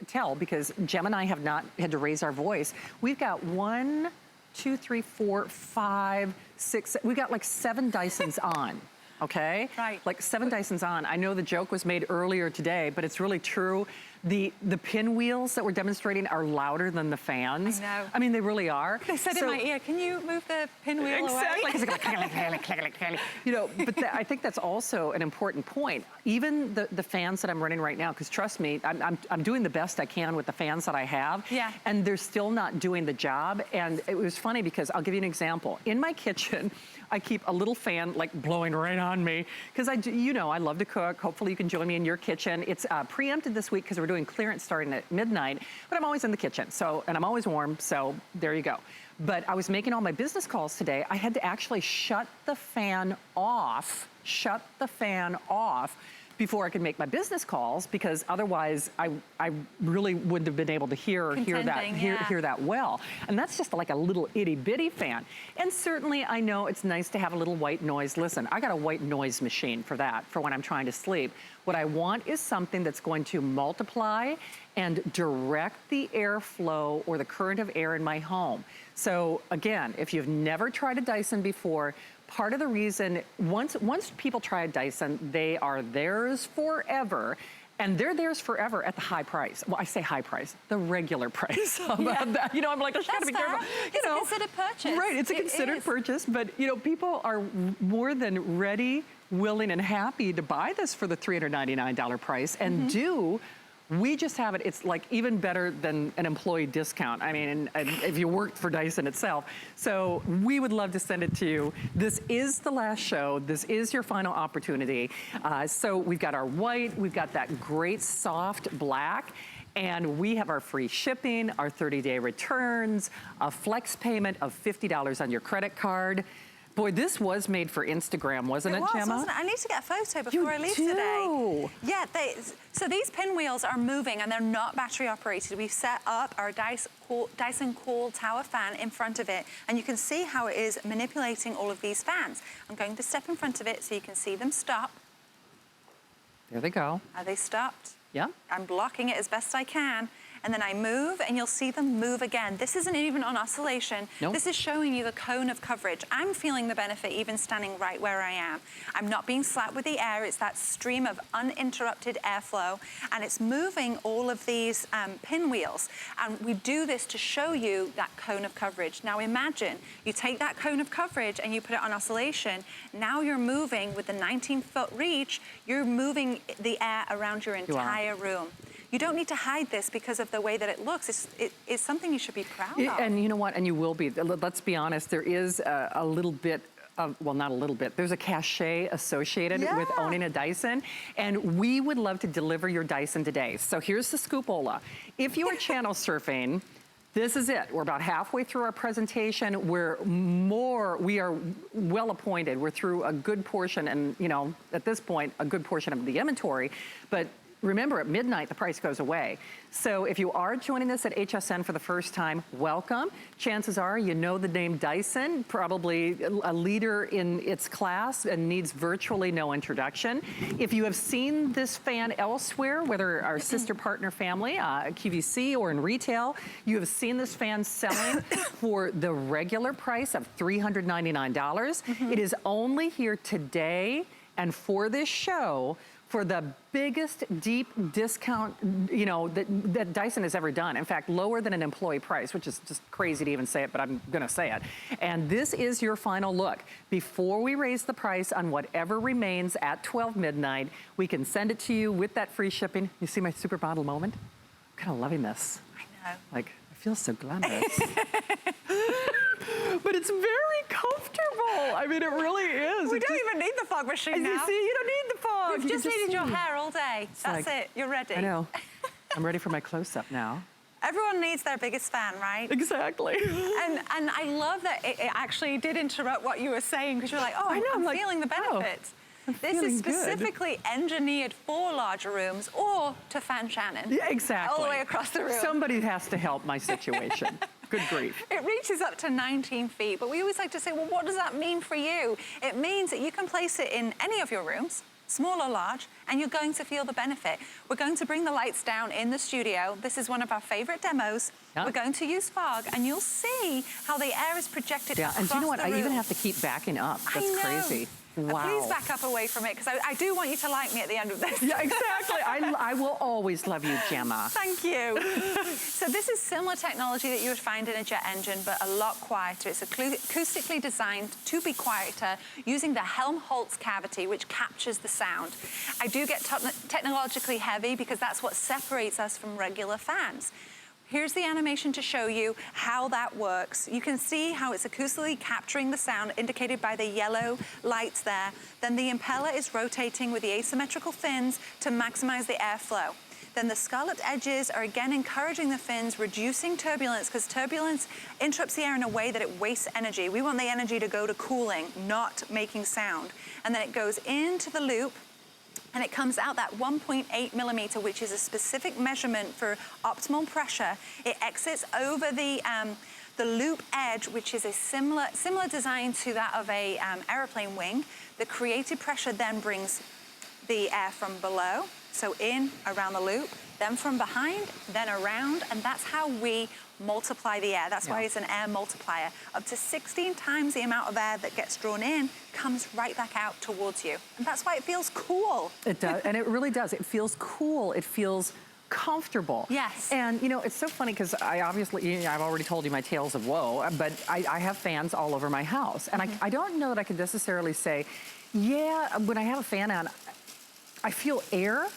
Speaker 1: tell, because Jem and I have not had to raise our voice. We've got 1, 2, 3, 4, 5, 6, we've got like 7 Dysons on. Okay?
Speaker 2: Right.
Speaker 1: Like 7 Dysons on. I know the joke was made earlier today, but it's really true. The pinwheels that we're demonstrating are louder than the fans.
Speaker 2: I know.
Speaker 1: I mean, they really are.
Speaker 2: They said in my ear, can you move the pinwheel away?
Speaker 1: Exactly. You know, but I think that's also an important point. Even the fans that I'm running right now, because trust me, I'm doing the best I can with the fans that I have.
Speaker 2: Yeah.
Speaker 1: And they're still not doing the job. And it was funny because I'll give you an example. In my kitchen, I keep a little fan like blowing right on me because you know, I love to cook. Hopefully you can join me in your kitchen. It's preempted this week because we're doing clearance starting at midnight, but I'm always in the kitchen. So, and I'm always warm. So there you go. But I was making all my business calls today. I had to actually shut the fan off before I could make my business calls because otherwise I really wouldn't have been able to hear that well. And that's just like a little itty bitty fan. And certainly I know it's nice to have a little white noise. Listen, I got a white noise machine for that, for when I'm trying to sleep. What I want is something that's going to multiply and direct the airflow or the current of air in my home. So again, if you've never tried a Dyson before, part of the reason, once people try a Dyson, they are theirs forever. And they're theirs forever at the high price. Well, I say high price, the regular price. How about that? You know, I'm like, I just gotta be careful.
Speaker 2: It's a considered purchase.
Speaker 1: Right, it's a considered purchase, but you know, people are more than ready, willing, and happy to buy this for the $399 price and we just have it, it's like even better than an employee discount. I mean, and if you worked for Dyson itself. So we would love to send it to you. This is the last show. This is your final opportunity. So we've got our white, we've got that great soft black, and we have our free shipping, our 30-day returns, a flex payment of $50 on your credit card. Boy, this was made for Instagram, wasn't it, Gemma?
Speaker 2: Wasn't it? I need to get a photo before I leave today. Yeah, so these pinwheels are moving and they're not battery operated. We've set up our Dyson Cool Tower fan in front of it, and you can see how it is manipulating all of these fans. I'm going to step in front of it so you can see them stop.
Speaker 1: There they go.
Speaker 2: Are they stopped?
Speaker 1: Yeah.
Speaker 2: I'm blocking it as best I can. And then I move and you'll see them move again. This isn't even on oscillation. Nope. This is showing you the cone of coverage. I'm feeling the benefit even standing right where I am. I'm not being slapped with the air. It's that stream of uninterrupted airflow, and it's moving all of these pinwheels. And we do this to show you that cone of coverage. Now imagine you take that cone of coverage and you put it on oscillation. Now you're moving with the 19-foot reach, you're moving the air around your entire room. You don't need to hide this because of the way that it looks. It's something you should be proud of.
Speaker 1: And you know what? And you will be. Let's be honest. There is a little bit of, well, not a little bit. There's a cachet associated with owning a Dyson. And we would love to deliver your Dyson today. So here's the scoopola. If you are channel surfing, this is it. We're about halfway through our presentation. We are well appointed. We're through a good portion, and you know, at this point, a good portion of the inventory. But remember, at midnight, the price goes away. So if you are joining us at HSN for the first time, welcome. Chances are you know the name Dyson, probably a leader in its class and needs virtually no introduction. If you have seen this fan elsewhere, whether our sister partner family, QVC, or in retail, you have seen this fan selling for the regular price of $399. It is only here today and for this show for the biggest deep discount, you know, that Dyson has ever done. In fact, lower than an employee price, which is just crazy to even say it, but I'm gonna say it. And this is your final look. Before we raise the price on whatever remains at 12 midnight, we can send it to you with that free shipping. You see my super bottle moment? I'm kind of loving this.
Speaker 2: I know.
Speaker 1: Like, I feel so glamorous. But it's very comfortable. I mean, it really is.
Speaker 2: We don't even need the fog machine now.
Speaker 1: You see, you don't need the fog.
Speaker 2: We've just needed your hair all day. That's it, you're ready.
Speaker 1: I know. I'm ready for my close-up now.
Speaker 2: Everyone needs their biggest fan, right?
Speaker 1: Exactly.
Speaker 2: And I love that it actually did interrupt what you were saying, because you're like, oh, I'm like, feeling the benefits. This is specifically engineered for larger rooms or to fan Shannon.
Speaker 1: Yeah, exactly.
Speaker 2: All the way across the room.
Speaker 1: Somebody has to help my situation. Good grief.
Speaker 2: It reaches up to 19 feet, but we always like to say, well, what does that mean for you? It means that you can place it in any of your rooms, small or large, and you're going to feel the benefit. We're going to bring the lights down in the studio. This is one of our favorite demos. Yeah. We're going to use fog, and you'll see how the air is projected across the room.
Speaker 1: And do you know what? I even have to keep backing up. That's crazy. Wow.
Speaker 2: Please back up away from it, because I do want you to like me at the end of this.
Speaker 1: Yeah, exactly. I will always love you, Gemma.
Speaker 2: Thank you. So this is similar technology that you would find in a jet engine, but a lot quieter. It's acoustically designed to be quieter using the Helmholtz cavity, which captures the sound. I do get technologically heavy because that's what separates us from regular fans. Here's the animation to show you how that works. You can see how it's acoustically capturing the sound indicated by the yellow lights there. Then the impeller is rotating with the asymmetrical fins to maximize the airflow. Then the scarlet edges are again encouraging the fins, reducing turbulence, because turbulence interrupts the air in a way that it wastes energy. We want the energy to go to cooling, not making sound. And then it goes into the loop, and it comes out that 1.8 millimeter, which is a specific measurement for optimal pressure. It exits over the loop edge, which is a similar design to that of a airplane wing. The created pressure then brings the air from below, so in, around the loop, then from behind, then around, and that's how we multiply the air. That's why it's an air multiplier. Up to 16 times the amount of air that gets drawn in comes right back out towards you. And that's why it feels cool.
Speaker 1: It does, and it really does. It feels cool. It feels comfortable.
Speaker 2: Yes.
Speaker 1: And you know, it's so funny because I've already told you my tales of woe, but I have fans all over my house. And I don't know that I could necessarily say, yeah, when I have a fan on, I feel air,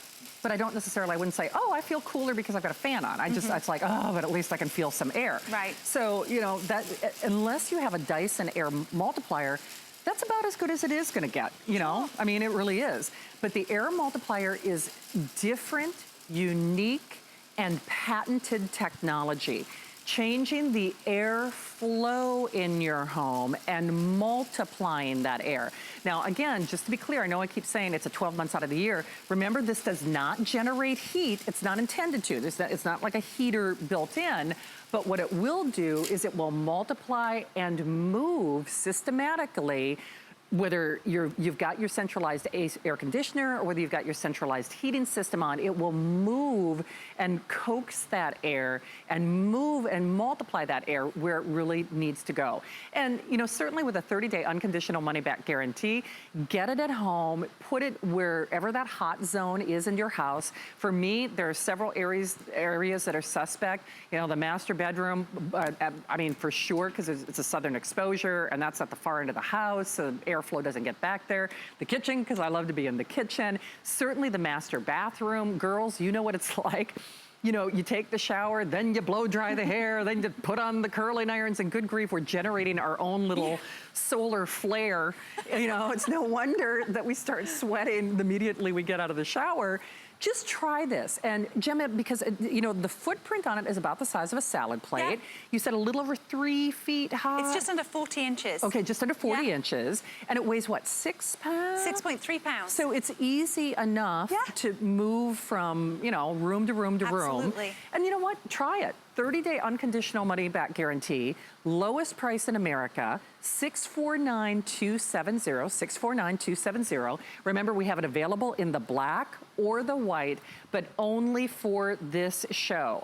Speaker 1: but I don't necessarily, I wouldn't say, oh, I feel cooler because I've got a fan on. I just, it's like, oh, but at least I can feel some air.
Speaker 2: Right.
Speaker 1: So, you know, that unless you have a Dyson air multiplier, that's about as good as it is gonna get, you know? I mean, it really is. But the air multiplier is different, unique, and patented technology, changing the air flow in your home and multiplying that air. Now, again, just to be clear, I know I keep saying it's a 12 months out of the year. Remember, this does not generate heat. It's not intended to. It's not like a heater built in, but what it will do is it will multiply and move systematically, whether you've got your centralized air conditioner or whether you've got your centralized heating system on, it will move and coax that air and move and multiply that air where it really needs to go. And you know, certainly with a 30-day unconditional money-back guarantee, get it at home, put it wherever that hot zone is in your house. For me, there are several areas that are suspect. You know, the master bedroom, I mean, for sure, because it's a southern exposure, and that's at the far end of the house, so airflow doesn't get back there. The kitchen, because I love to be in the kitchen. Certainly the master bathroom. Girls, you know what it's like. You know, you take the shower, then you blow dry the hair, then you put on the curling irons, and good grief, we're generating our own little solar flare. You know, it's no wonder that we start sweating immediately we get out of the shower. Just try this. And Gemma, because you know, the footprint on it is about the size of a salad plate. Yeah. You said a little over 3 feet high.
Speaker 2: It's just under 40 inches.
Speaker 1: Okay, just under 40 inches. And it weighs what, 6 pounds?
Speaker 2: 6.3 pounds.
Speaker 1: So it's easy enough to move from, you know, room to room to room.
Speaker 2: Absolutely.
Speaker 1: And you know what? Try it. 30-day unconditional money-back guarantee, lowest price in America, $649,270, $649,270. Remember, we have it available in the black or the white, but only for this show,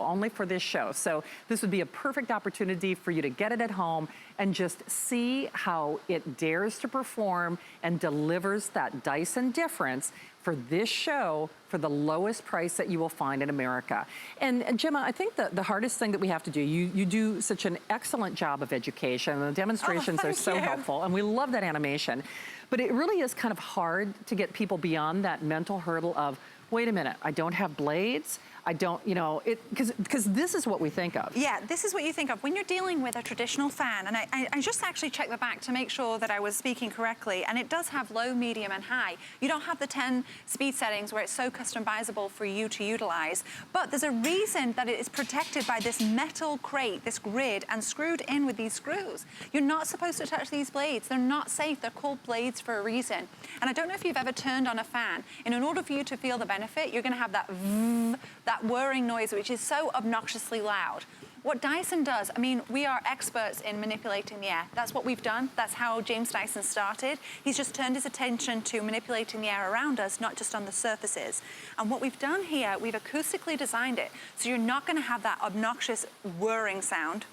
Speaker 1: So this would be a perfect opportunity for you to get it at home and just see how it dares to perform and delivers that Dyson difference for this show for the lowest price that you will find in America. And Gemma, I think the hardest thing that we have to do, you do such an excellent job of education, and the demonstrations are so helpful, and we love that animation. But it really is kind of hard to get people beyond that mental hurdle of, wait a minute, I don't have blades, I don't, you know, because this is what we think of.
Speaker 2: Yeah, this is what you think of. When you're dealing with a traditional fan, and I just actually checked the back to make sure that I was speaking correctly, and it does have low, medium, and high. You don't have the 10 speed settings where it's so customizable for you to utilize, but there's a reason that it is protected by this metal crate, this grid, and screwed in with these screws. You're not supposed to touch these blades. They're not safe. They're called blades for a reason. And I don't know if you've ever turned on a fan, and in order for you to feel the benefit, you're gonna have that that whirring noise, which is so obnoxiously loud. What Dyson does, I mean, we are experts in manipulating the air. That's what we've done. That's how James Dyson started. He's just turned his attention to manipulating the air around us, not just on the surfaces. And what we've done here, we've acoustically designed it, so you're not gonna have that obnoxious whirring sound.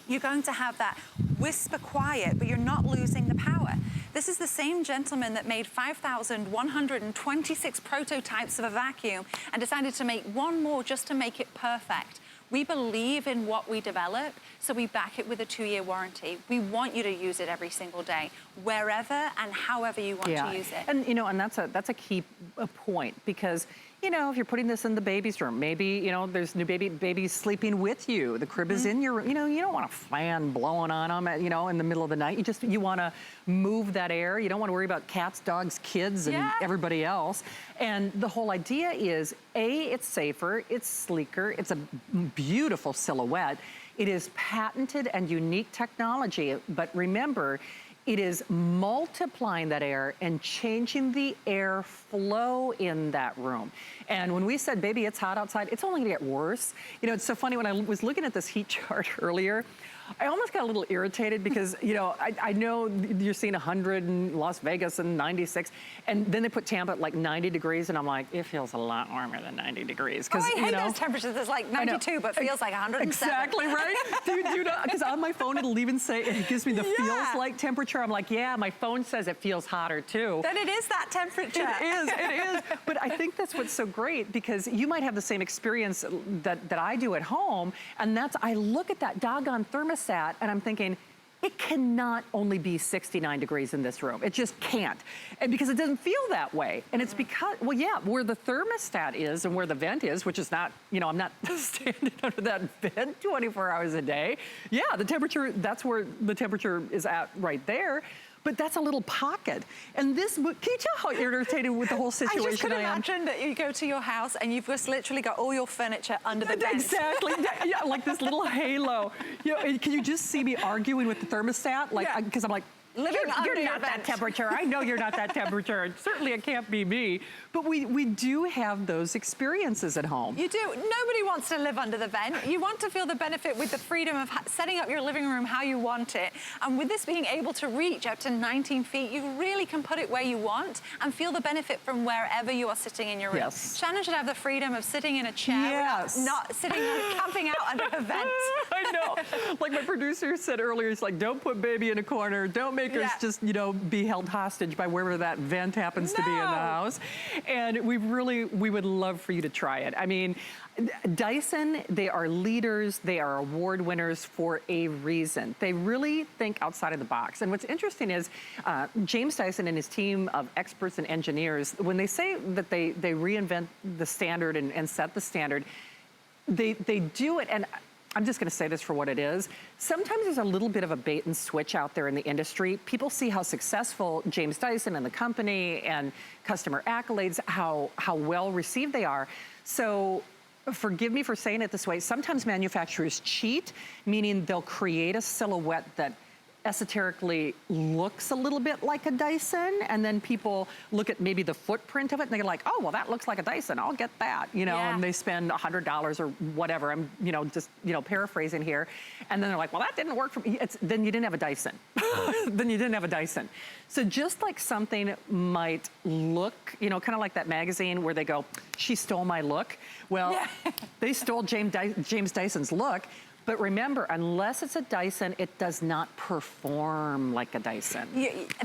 Speaker 2: You're going to have that whisper quiet, but you're not losing the power. This is the same gentleman that made 5,126 prototypes of a vacuum and decided to make one more just to make it perfect. We believe in what we develop, so we back it with a 2-year warranty. We want you to use it every single day, wherever and however you want to use it.
Speaker 1: And, you know, and that's a key point, because, you know, if you're putting this in the baby's room, maybe, you know, there's new babies sleeping with you. The crib is in your room. You know, you don't want a fan blowing on them, you know, in the middle of the night. You want to move that air. You don't want to worry about cats, dogs, kids, and everybody else. And the whole idea is, A, it's safer, it's sleeker, it's a beautiful silhouette. It is patented and unique technology, but remember, it is multiplying that air and changing the air flow in that room. And when we said, baby, it's hot outside, it's only gonna get worse. You know, it's so funny, when I was looking at this heat chart earlier, I almost got a little irritated because, you know, I know you're seeing 100 in Las Vegas and 96, and then they put Tampa at like 90 degrees, and I'm like, it feels a lot warmer than 90 degrees.
Speaker 2: Oh, I hate those temperatures. It's like 92, but feels like 107.
Speaker 1: Exactly, right? Do you know, because on my phone, it'll even say, it gives me the feels like temperature. I'm like, yeah, my phone says it feels hotter too.
Speaker 2: Then it is that temperature.
Speaker 1: It is. But I think that's what's so great, because you might have the same experience that I do at home, and that's, I look at that doggone thermostat and I'm thinking, it cannot only be 69 degrees in this room. It just can't. And because it doesn't feel that way. And it's because, well, yeah, where the thermostat is and where the vent is, which is not, you know, I'm not standing under that vent 24 hours a day. Yeah, the temperature, that's where the temperature is at right there. But that's a little pocket. And this, can you tell how irritated with the whole situation I am?
Speaker 2: I just could imagine that you go to your house and you've just literally got all your furniture under the vent.
Speaker 1: Exactly, yeah, like this little halo. You know, can you just see me arguing with the thermostat? Like, because I'm like, you're not that temperature. I know you're not that temperature. And certainly it can't be me. But we do have those experiences at home.
Speaker 2: You do. Nobody wants to live under the vent. You want to feel the benefit with the freedom of setting up your living room how you want it. And with this being able to reach up to 19 feet, you really can put it where you want and feel the benefit from wherever you are sitting in your room.
Speaker 1: Yes.
Speaker 2: Shannon should have the freedom of sitting in a chair, not sitting camping out under a vent.
Speaker 1: I know. Like my producer said earlier, he's like, don't put baby in a corner. Don't make us just, you know, be held hostage by wherever that vent happens to be in the house. And we would love for you to try it. I mean, Dyson, they are leaders, they are award winners for a reason. They really think outside of the box. And what's interesting is James Dyson and his team of experts and engineers, when they say that they reinvent the standard and set the standard, they do it. And I'm just gonna say this for what it is. Sometimes there's a little bit of a bait and switch out there in the industry. People see how successful James Dyson and the company and customer accolades, how well received they are. So forgive me for saying it this way. Sometimes manufacturers cheat, meaning they'll create a silhouette that esoterically looks a little bit like a Dyson, and then people look at maybe the footprint of it and they're like, oh, well, that looks like a Dyson, I'll get that, you know, and they spend $100 or whatever. I'm, you know, just, you know, paraphrasing here. And then they're like, well, that didn't work for me. Then you didn't have a Dyson. Then you didn't have a Dyson. So just like something might look, you know, kind of like that magazine where they go, she stole my look. Well, they stole James Dyson's look. But remember, unless it's a Dyson, it does not perform like a Dyson.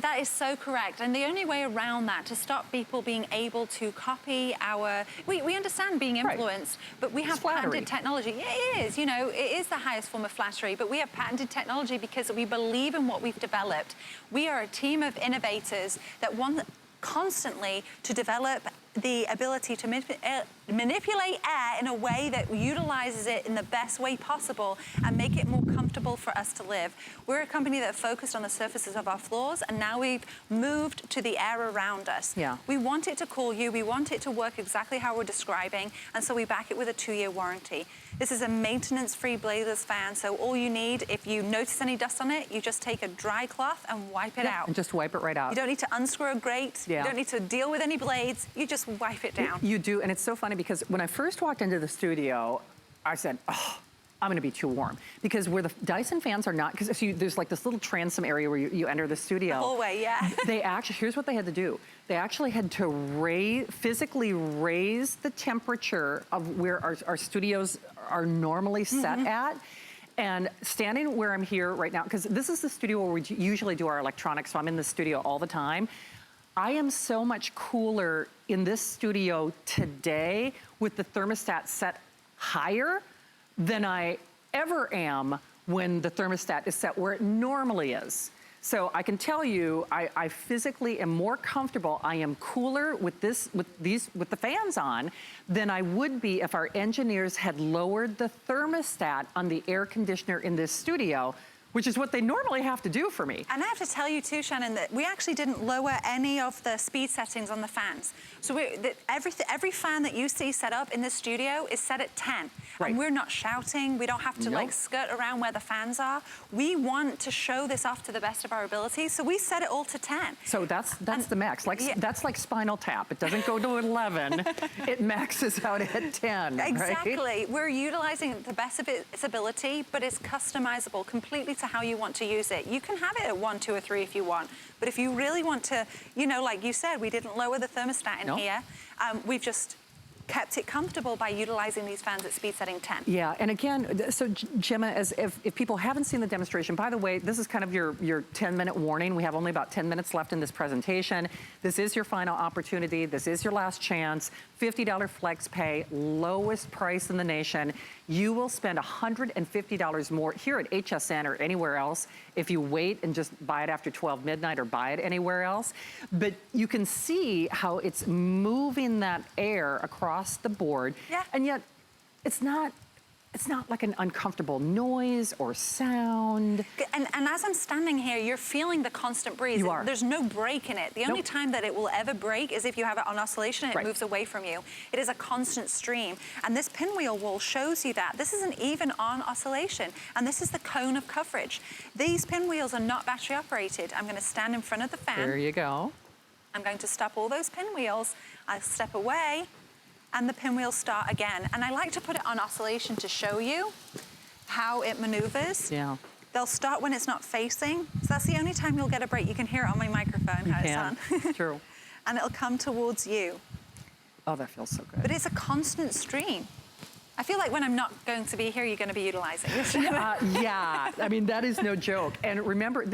Speaker 2: That is so correct. And the only way around that, to stop people being able to copy our... We understand being influenced, but we have patented technology. Yeah, it is. You know, it is the highest form of flattery, but we have patented technology because we believe in what we've developed. We are a team of innovators that want constantly to develop the ability to manipulate air in a way that utilizes it in the best way possible and make it more comfortable for us to live. We're a company that focused on the surfaces of our floors, and now we've moved to the air around us. We want it to cool you, we want it to work exactly how we're describing, and so we back it with a 2-year warranty. This is a maintenance-free bladeless fan, so all you need, if you notice any dust on it, you just take a dry cloth and wipe it out.
Speaker 1: And just wipe it right out.
Speaker 2: You don't need to unscrew a grate, you don't need to deal with any blades, you just wipe it down.
Speaker 1: You do, and it's so funny because when I first walked into the studio, I said, oh, I'm gonna be too warm. Because where the Dyson fans are not, because there's like this little transom area where you enter the studio.
Speaker 2: The hallway,
Speaker 1: They actually, here's what they had to do. They actually had to physically raise the temperature of where our studios are normally set at. And standing where I'm here right now, because this is the studio where we usually do our electronics, so I'm in the studio all the time. I am so much cooler in this studio today with the thermostat set higher than I ever am when the thermostat is set where it normally is. So I can tell you, I physically am more comfortable. I am cooler with the fans on than I would be if our engineers had lowered the thermostat on the air conditioner in this studio, which is what they normally have to do for me.
Speaker 2: And I have to tell you too, Shannon, that we actually didn't lower any of the speed settings on the fans. So every fan that you see set up in this studio is set at 10.
Speaker 1: Right.
Speaker 2: And we're not shouting. We don't have to like skirt around where the fans are. We want to show this off to the best of our ability. So we set it all to 10.
Speaker 1: So that's the max. Like, that's like Spinal Tap. It doesn't go to 11. It maxes out at 10,
Speaker 2: Exactly.
Speaker 1: right?
Speaker 2: We're utilizing it to the best of its ability, but it's customizable completely to how you want to use it. You can have it at 1, 2, or 3 if you want, but if you really want to, you know, like you said, we didn't lower the thermostat in here. We've just kept it comfortable by utilizing these fans at speed setting 10.
Speaker 1: Yeah, and again, so Gemma, as if people haven't seen the demonstration, by the way, this is kind of your 10-minute warning. We have only about 10 minutes left in this presentation. This is your final opportunity. This is your last chance. $50 flex pay, lowest price in the nation. You will spend $150 more here at HSN or anywhere else if you wait and just buy it after 12 midnight or buy it anywhere else. But you can see how it's moving that air across the board.
Speaker 2: Yeah.
Speaker 1: And yet it's not like an uncomfortable noise or sound.
Speaker 2: And as I'm standing here, you're feeling the constant breeze.
Speaker 1: You are.
Speaker 2: There's no break in it. The only time that it will ever break is if you have it on oscillation and it moves away from you. It is a constant stream. And this pinwheel wall shows you that. This is an even on oscillation. And this is the cone of coverage. These pinwheels are not battery operated. I'm going to stand in front of the fan.
Speaker 1: There you go.
Speaker 2: I'm going to stop all those pinwheels. I'll step away, and the pinwheels start again. And I like to put it on oscillation to show you how it maneuvers.
Speaker 1: Yeah.
Speaker 2: They'll start when it's not facing. So that's the only time you'll get a break. You can hear it on my microphone how it's on.
Speaker 1: True.
Speaker 2: And it'll come towards you.
Speaker 1: Oh, that feels so good.
Speaker 2: But it's a constant stream. I feel like when I'm not going to be here, you're going to be utilizing this.
Speaker 1: Yeah, I mean, that is no joke. And remember,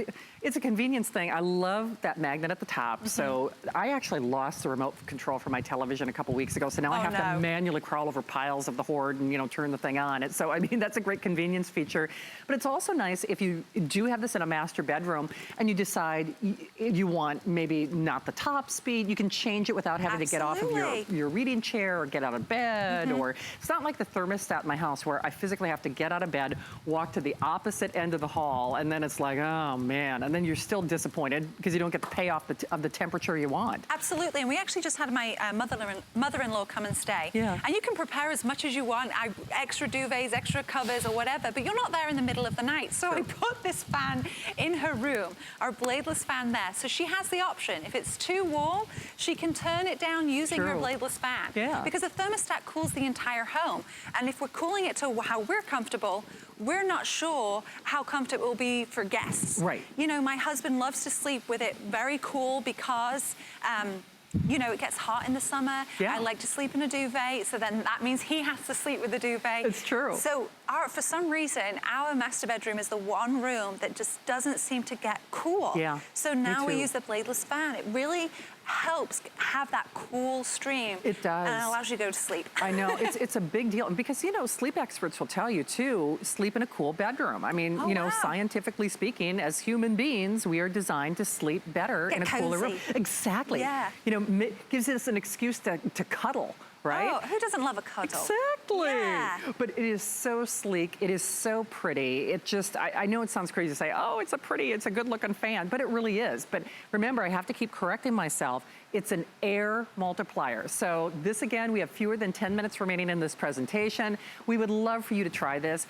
Speaker 1: it's a convenience thing. I love that magnet at the top. So I actually lost the remote control for my television a couple weeks ago. So now I have to manually crawl over piles of the hoard and, you know, turn the thing on. And so, I mean, that's a great convenience feature. But it's also nice if you do have this in a master bedroom and you decide you want maybe not the top speed, you can change it without having to get off of your reading chair or get out of bed. Or it's not like the thermostat in my house where I physically have to get out of bed, walk to the opposite end of the hall, and then it's like, oh man, and then you're still disappointed because you don't get the payoff of the temperature you want.
Speaker 2: Absolutely, and we actually just had my mother-in-law come and stay.
Speaker 1: Yeah.
Speaker 2: And you can prepare as much as you want, extra duvets, extra covers or whatever, but you're not there in the middle of the night. So I put this fan in her room, our bladeless fan there. So she has the option. If it's too warm, she can turn it down using her bladeless fan.
Speaker 1: Yeah.
Speaker 2: Because the thermostat cools the entire home. And if we're cooling it to how we're comfortable, we're not sure how comfortable it will be for guests.
Speaker 1: Right.
Speaker 2: You know, my husband loves to sleep with it very cool because, you know, it gets hot in the summer.
Speaker 1: Yeah.
Speaker 2: I like to sleep in a duvet, so then that means he has to sleep with the duvet.
Speaker 1: It's true.
Speaker 2: So for some reason, our master bedroom is the one room that just doesn't seem to get cool.
Speaker 1: Yeah,
Speaker 2: so now we use the bladeless fan. It really helps have that cool stream.
Speaker 1: It does.
Speaker 2: And it allows you to go to sleep.
Speaker 1: I know, it's a big deal. Because, you know, sleep experts will tell you, too, sleep in a cool bedroom. I mean, you know, scientifically speaking, as human beings, we are designed to sleep better in a cooler room. Exactly.
Speaker 2: Yeah.
Speaker 1: You know, gives us an excuse to cuddle. Right?
Speaker 2: Oh, who doesn't love a cuddle?
Speaker 1: Exactly.
Speaker 2: Yeah.
Speaker 1: But it is so sleek. It is so pretty. It just, I know it sounds crazy to say, oh, it's a good looking fan, but it really is. But remember, I have to keep correcting myself. It's an air multiplier. So this, again, we have fewer than 10 minutes remaining in this presentation. We would love for you to try this.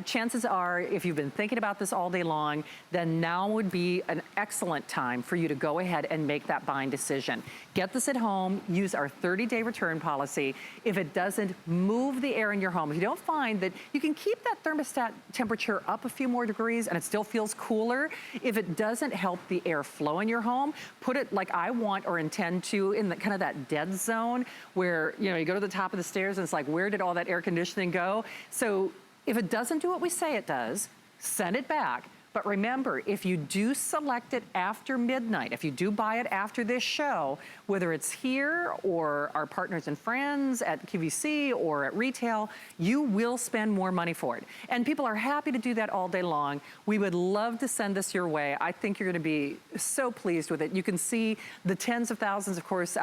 Speaker 1: Chances are, if you've been thinking about this all day long, then now would be an excellent time for you to go ahead and make that buying decision. Get this at home, use our 30-day return policy. If it doesn't move the air in your home, if you don't find that you can keep that thermostat temperature up a few more degrees and it still feels cooler, if it doesn't help the air flow in your home, put it like I want or intend to in the kind of that dead zone where, you know, you go to the top of the stairs and it's like, where did all that air conditioning go? So If it doesn't do what we say it does, send it back. But remember, if you do select it after midnight, if you do buy it after this show, whether it's here or our partners and friends at QVC or at retail, you will spend more money for it. And people are happy to do that all day long. We would love to send this your way. I think you're gonna be so pleased with it. You can see the tens of thousands, of course,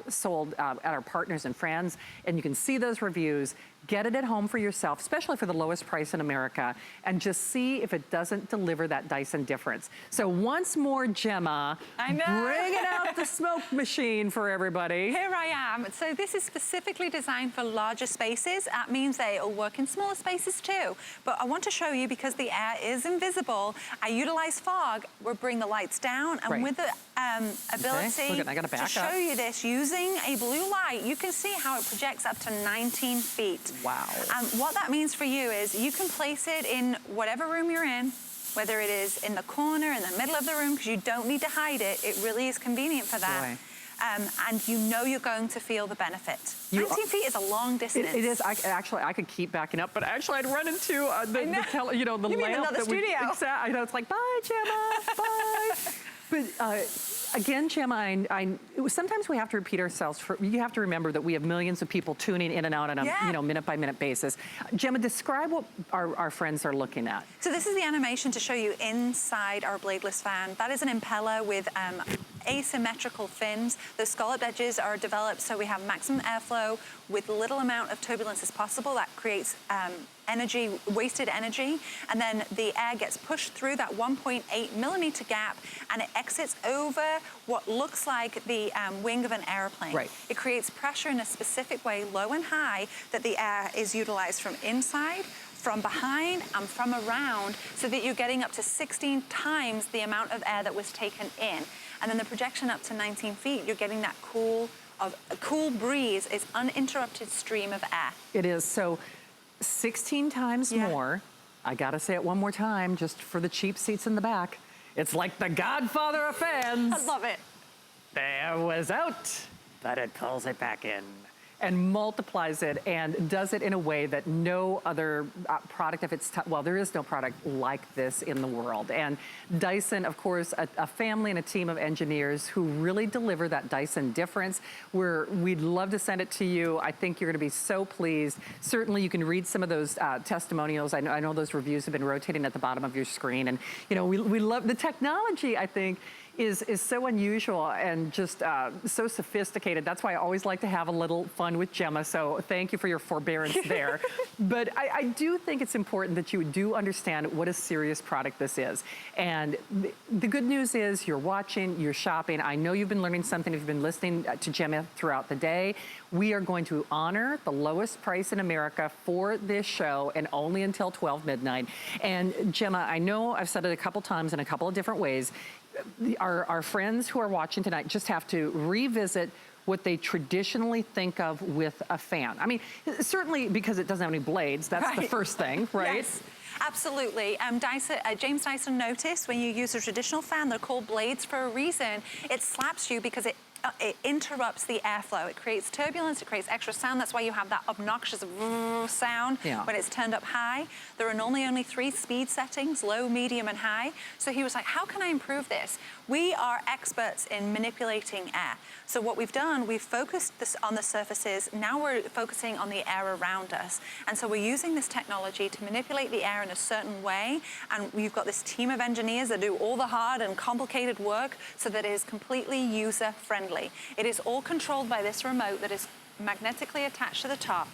Speaker 1: sold at our partners and friends, and you can see those reviews. Get it at home for yourself, especially for the lowest price in America, and just see if it doesn't deliver that Dyson difference. So once more, Gemma, bringing out the smoke machine for everybody.
Speaker 2: Here I am. So this is specifically designed for larger spaces. That means that it'll work in smaller spaces too. But I want to show you, because the air is invisible, I utilize fog. We'll bring the lights down, and with the ability to show you this using a blue light, you can see how it projects up to 19 feet.
Speaker 1: Wow.
Speaker 2: What that means for you is you can place it in whatever room you're in, whether it is in the corner, in the middle of the room, because you don't need to hide it. It really is convenient for that. And you know you're going to feel the benefit. 19 feet is a long distance.
Speaker 1: It is. I could keep backing up, but actually I'd run into the
Speaker 2: you mean
Speaker 1: lamp
Speaker 2: another studio.
Speaker 1: I know, it's like, bye, Gemma, bye. But again, Gemma, sometimes we have to repeat ourselves. You have to remember that we have millions of people tuning in and out on a minute by minute basis. Gemma, describe what our friends are looking at.
Speaker 2: So this is the animation to show you inside our bladeless fan. That is an impeller with asymmetrical fins. Those scalloped edges are developed so we have maximum airflow with little amount of turbulence as possible. That creates energy, wasted energy, and then the air gets pushed through that 1.8 millimeter gap, and it exits over what looks like the wing of an airplane.
Speaker 1: Right.
Speaker 2: It creates pressure in a specific way, low and high, that the air is utilized from inside, from behind, and from around, so that you're getting up to 16 times the amount of air that was taken in. And then the projection up to 19 feet, you're getting that cool breeze, is uninterrupted stream of air.
Speaker 1: It is. So 16 times more. I gotta say it one more time, just for the cheap seats in the back. It's like the Godfather of fans.
Speaker 2: I love it.
Speaker 1: There was out, but it pulls it back in and multiplies it and does it in a way that no other product of its time, well, there is no product like this in the world. And Dyson, of course, a family and a team of engineers who really deliver that Dyson difference. We'd love to send it to you. I think you're gonna be so pleased. Certainly you can read some of those testimonials. I know those reviews have been rotating at the bottom of your screen. And you know, we love the technology, I think, is so unusual and just so sophisticated. That's why I always like to have a little fun with Gemma, so thank you for your forbearance there. But I do think it's important that you do understand what a serious product this is. And the good news is you're watching, you're shopping. I know you've been learning something if you've been listening to Gemma throughout the day. We are going to honor the lowest price in America for this show, and only until 12 midnight. And Gemma, I know I've said it a couple times in a couple of different ways. Our friends who are watching tonight just have to revisit what they traditionally think of with a fan. I mean, certainly because it doesn't have any blades, that's the first thing, right?
Speaker 2: Yes. Absolutely. James Dyson noticed when you use a traditional fan, they're called blades for a reason. It slaps you because it interrupts the airflow. It creates turbulence, it creates extra sound. That's why you have that obnoxious sound when it's turned up high. There are normally only 3 speed settings, low, medium, and high. So he was like, how can I improve this? We are experts in manipulating air. So what we've done, we've focused this on the surfaces. Now we're focusing on the air around us. And so we're using this technology to manipulate the air in a certain way. And we've got this team of engineers that do all the hard and complicated work so that it is completely user-friendly. It is all controlled by this remote that is magnetically attached to the top.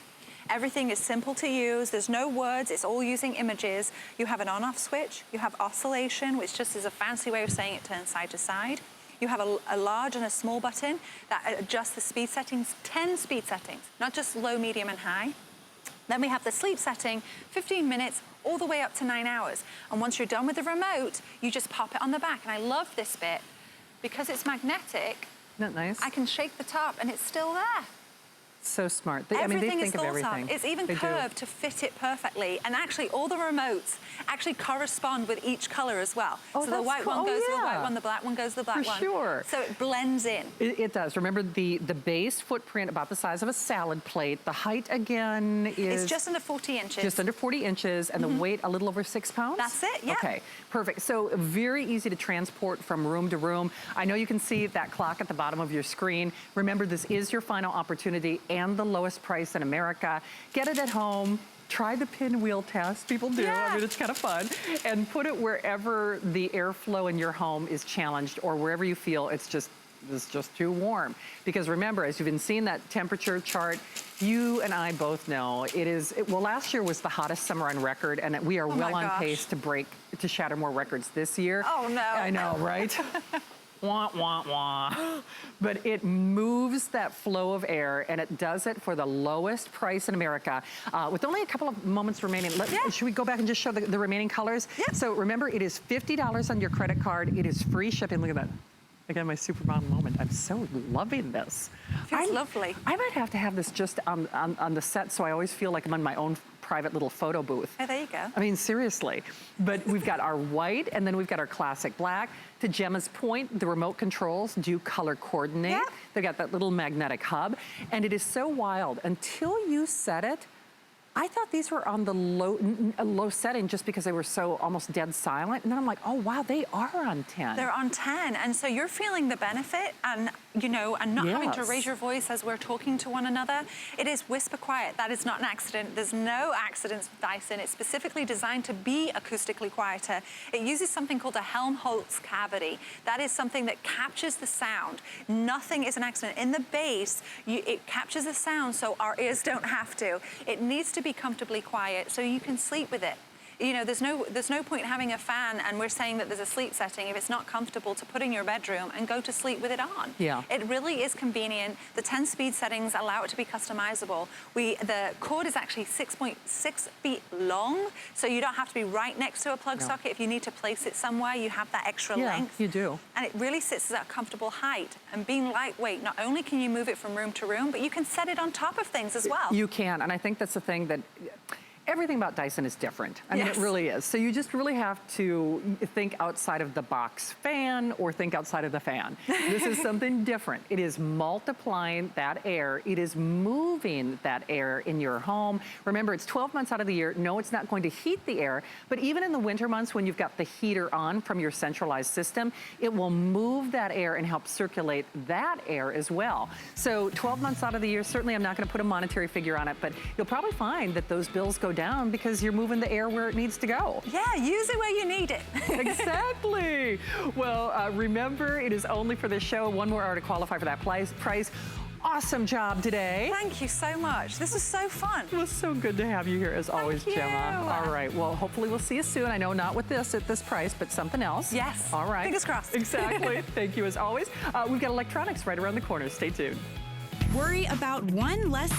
Speaker 2: Everything is simple to use. There's no words. It's all using images. You have an on-off switch. You have oscillation, which just is a fancy way of saying it turns side to side. You have a large and a small button that adjusts the speed settings, 10 speed settings, not just low, medium, and high. Then we have the sleep setting, 15 minutes, all the way up to 9 hours. And once you're done with the remote, you just pop it on the back. And I love this bit because it's magnetic.
Speaker 1: Isn't that nice?
Speaker 2: I can shake the top and it's still there.
Speaker 1: So so smart. I mean,
Speaker 2: Everything
Speaker 1: they
Speaker 2: is
Speaker 1: think of
Speaker 2: thought
Speaker 1: everything.
Speaker 2: of. It's even
Speaker 1: They do.
Speaker 2: curved to fit it perfectly. And actually, all the remotes actually correspond with each color as well.
Speaker 1: Oh,
Speaker 2: so the
Speaker 1: that's
Speaker 2: white
Speaker 1: cool.
Speaker 2: one
Speaker 1: Oh,
Speaker 2: goes to the white
Speaker 1: yeah.
Speaker 2: one, the black one goes to the black
Speaker 1: For
Speaker 2: one.
Speaker 1: sure.
Speaker 2: So it blends in.
Speaker 1: It does. Remember the base footprint about the size of a salad plate. The height again is
Speaker 2: It's just under 40 inches.
Speaker 1: just under 40 inches, and the weight a little over 6 pounds.
Speaker 2: That's it, yeah.
Speaker 1: Okay, perfect. So very easy to transport from room to room. I know you can see that clock at the bottom of your screen. Remember, this is your final opportunity and the lowest price in America. Get it at home. Try the pinwheel test. People do.
Speaker 2: Yeah.
Speaker 1: I mean, it's kind of fun. And put it wherever the airflow in your home is challenged, or wherever you feel it's just too warm. Because remember, as you've been seeing that temperature chart, you and I both know well, last year was the hottest summer on record, and we are well on pace to shatter more records this year.
Speaker 2: Oh, no.
Speaker 1: I know, right? Wah, wah, wah. But it moves that flow of air, and it does it for the lowest price in America. With only a couple of moments remaining, should we go back and just show the remaining colors?
Speaker 2: Yep.
Speaker 1: So remember, it is $50 on your credit card. It is free shipping. Look at that. Again, my supermodel moment. I'm so loving this.
Speaker 2: Feels lovely.
Speaker 1: I might have to have this just on the set, so I always feel like I'm in my own private little photo booth.
Speaker 2: Oh, there you go.
Speaker 1: I mean, seriously. But we've got our white, and then we've got our classic black. To Gemma's point, the remote controls do color coordinate.
Speaker 2: Yeah.
Speaker 1: They've got that little magnetic hub, and it is so wild. Until you set it, I thought these were on the low setting just because they were so almost dead silent. And then I'm like, oh, wow, they are on 10.
Speaker 2: They're on 10. And so you're feeling the benefit and, and not having to
Speaker 1: Yes.
Speaker 2: raise your voice as we're talking to one another. It is whisper quiet. That is not an accident. There's no accidents with Dyson. It's specifically designed to be acoustically quieter. It uses something called a Helmholtz cavity. That is something that captures the sound. Nothing is an accident. In the bass, it captures the sound so our ears don't have to. It needs to be comfortably quiet so you can sleep with it. There's no point in having a fan, and we're saying that there's a sleep setting if it's not comfortable to put in your bedroom and go to sleep with it on.
Speaker 1: Yeah.
Speaker 2: It really is convenient. The 10 speed settings allow it to be customizable. The cord is actually 6.6 feet long, so you don't have to be right next to a plug socket. If you need to place it somewhere, you have that extra length.
Speaker 1: Yeah, you do.
Speaker 2: And it really sits at a comfortable height. And being lightweight, not only can you move it from room to room, but you can set it on top of things as well.
Speaker 1: You can, and I think that's the thing that everything about Dyson is different. I mean, it really is. So you just really have to think outside of the box fan or think outside of the fan. This is something different. It is multiplying that air. It is moving that air in your home. Remember, it's 12 months out of the year. No, it's not going to heat the air, but even in the winter months when you've got the heater on from your centralized system, it will move that air and help circulate that air as well. So 12 months out of the year, certainly I'm not going to put a monetary figure on it, but you'll probably find that those bills go down because you're moving the air where it needs to go.
Speaker 2: Yeah, use it where you need it.
Speaker 1: Exactly. Well, remember, it is only for this show. One more hour to qualify for that price. Awesome job today.
Speaker 2: Thank you so much. This was so fun.
Speaker 1: It was so good to have you here as always,
Speaker 2: Thank you.
Speaker 1: Gemma. All right. Well, hopefully we'll see you soon. I know not with this at this price, but something else.
Speaker 2: Yes.
Speaker 1: All right.
Speaker 2: Fingers crossed.
Speaker 1: Exactly. Thank you as always. We've got electronics right around the corner. Stay tuned.
Speaker 3: Worry about one less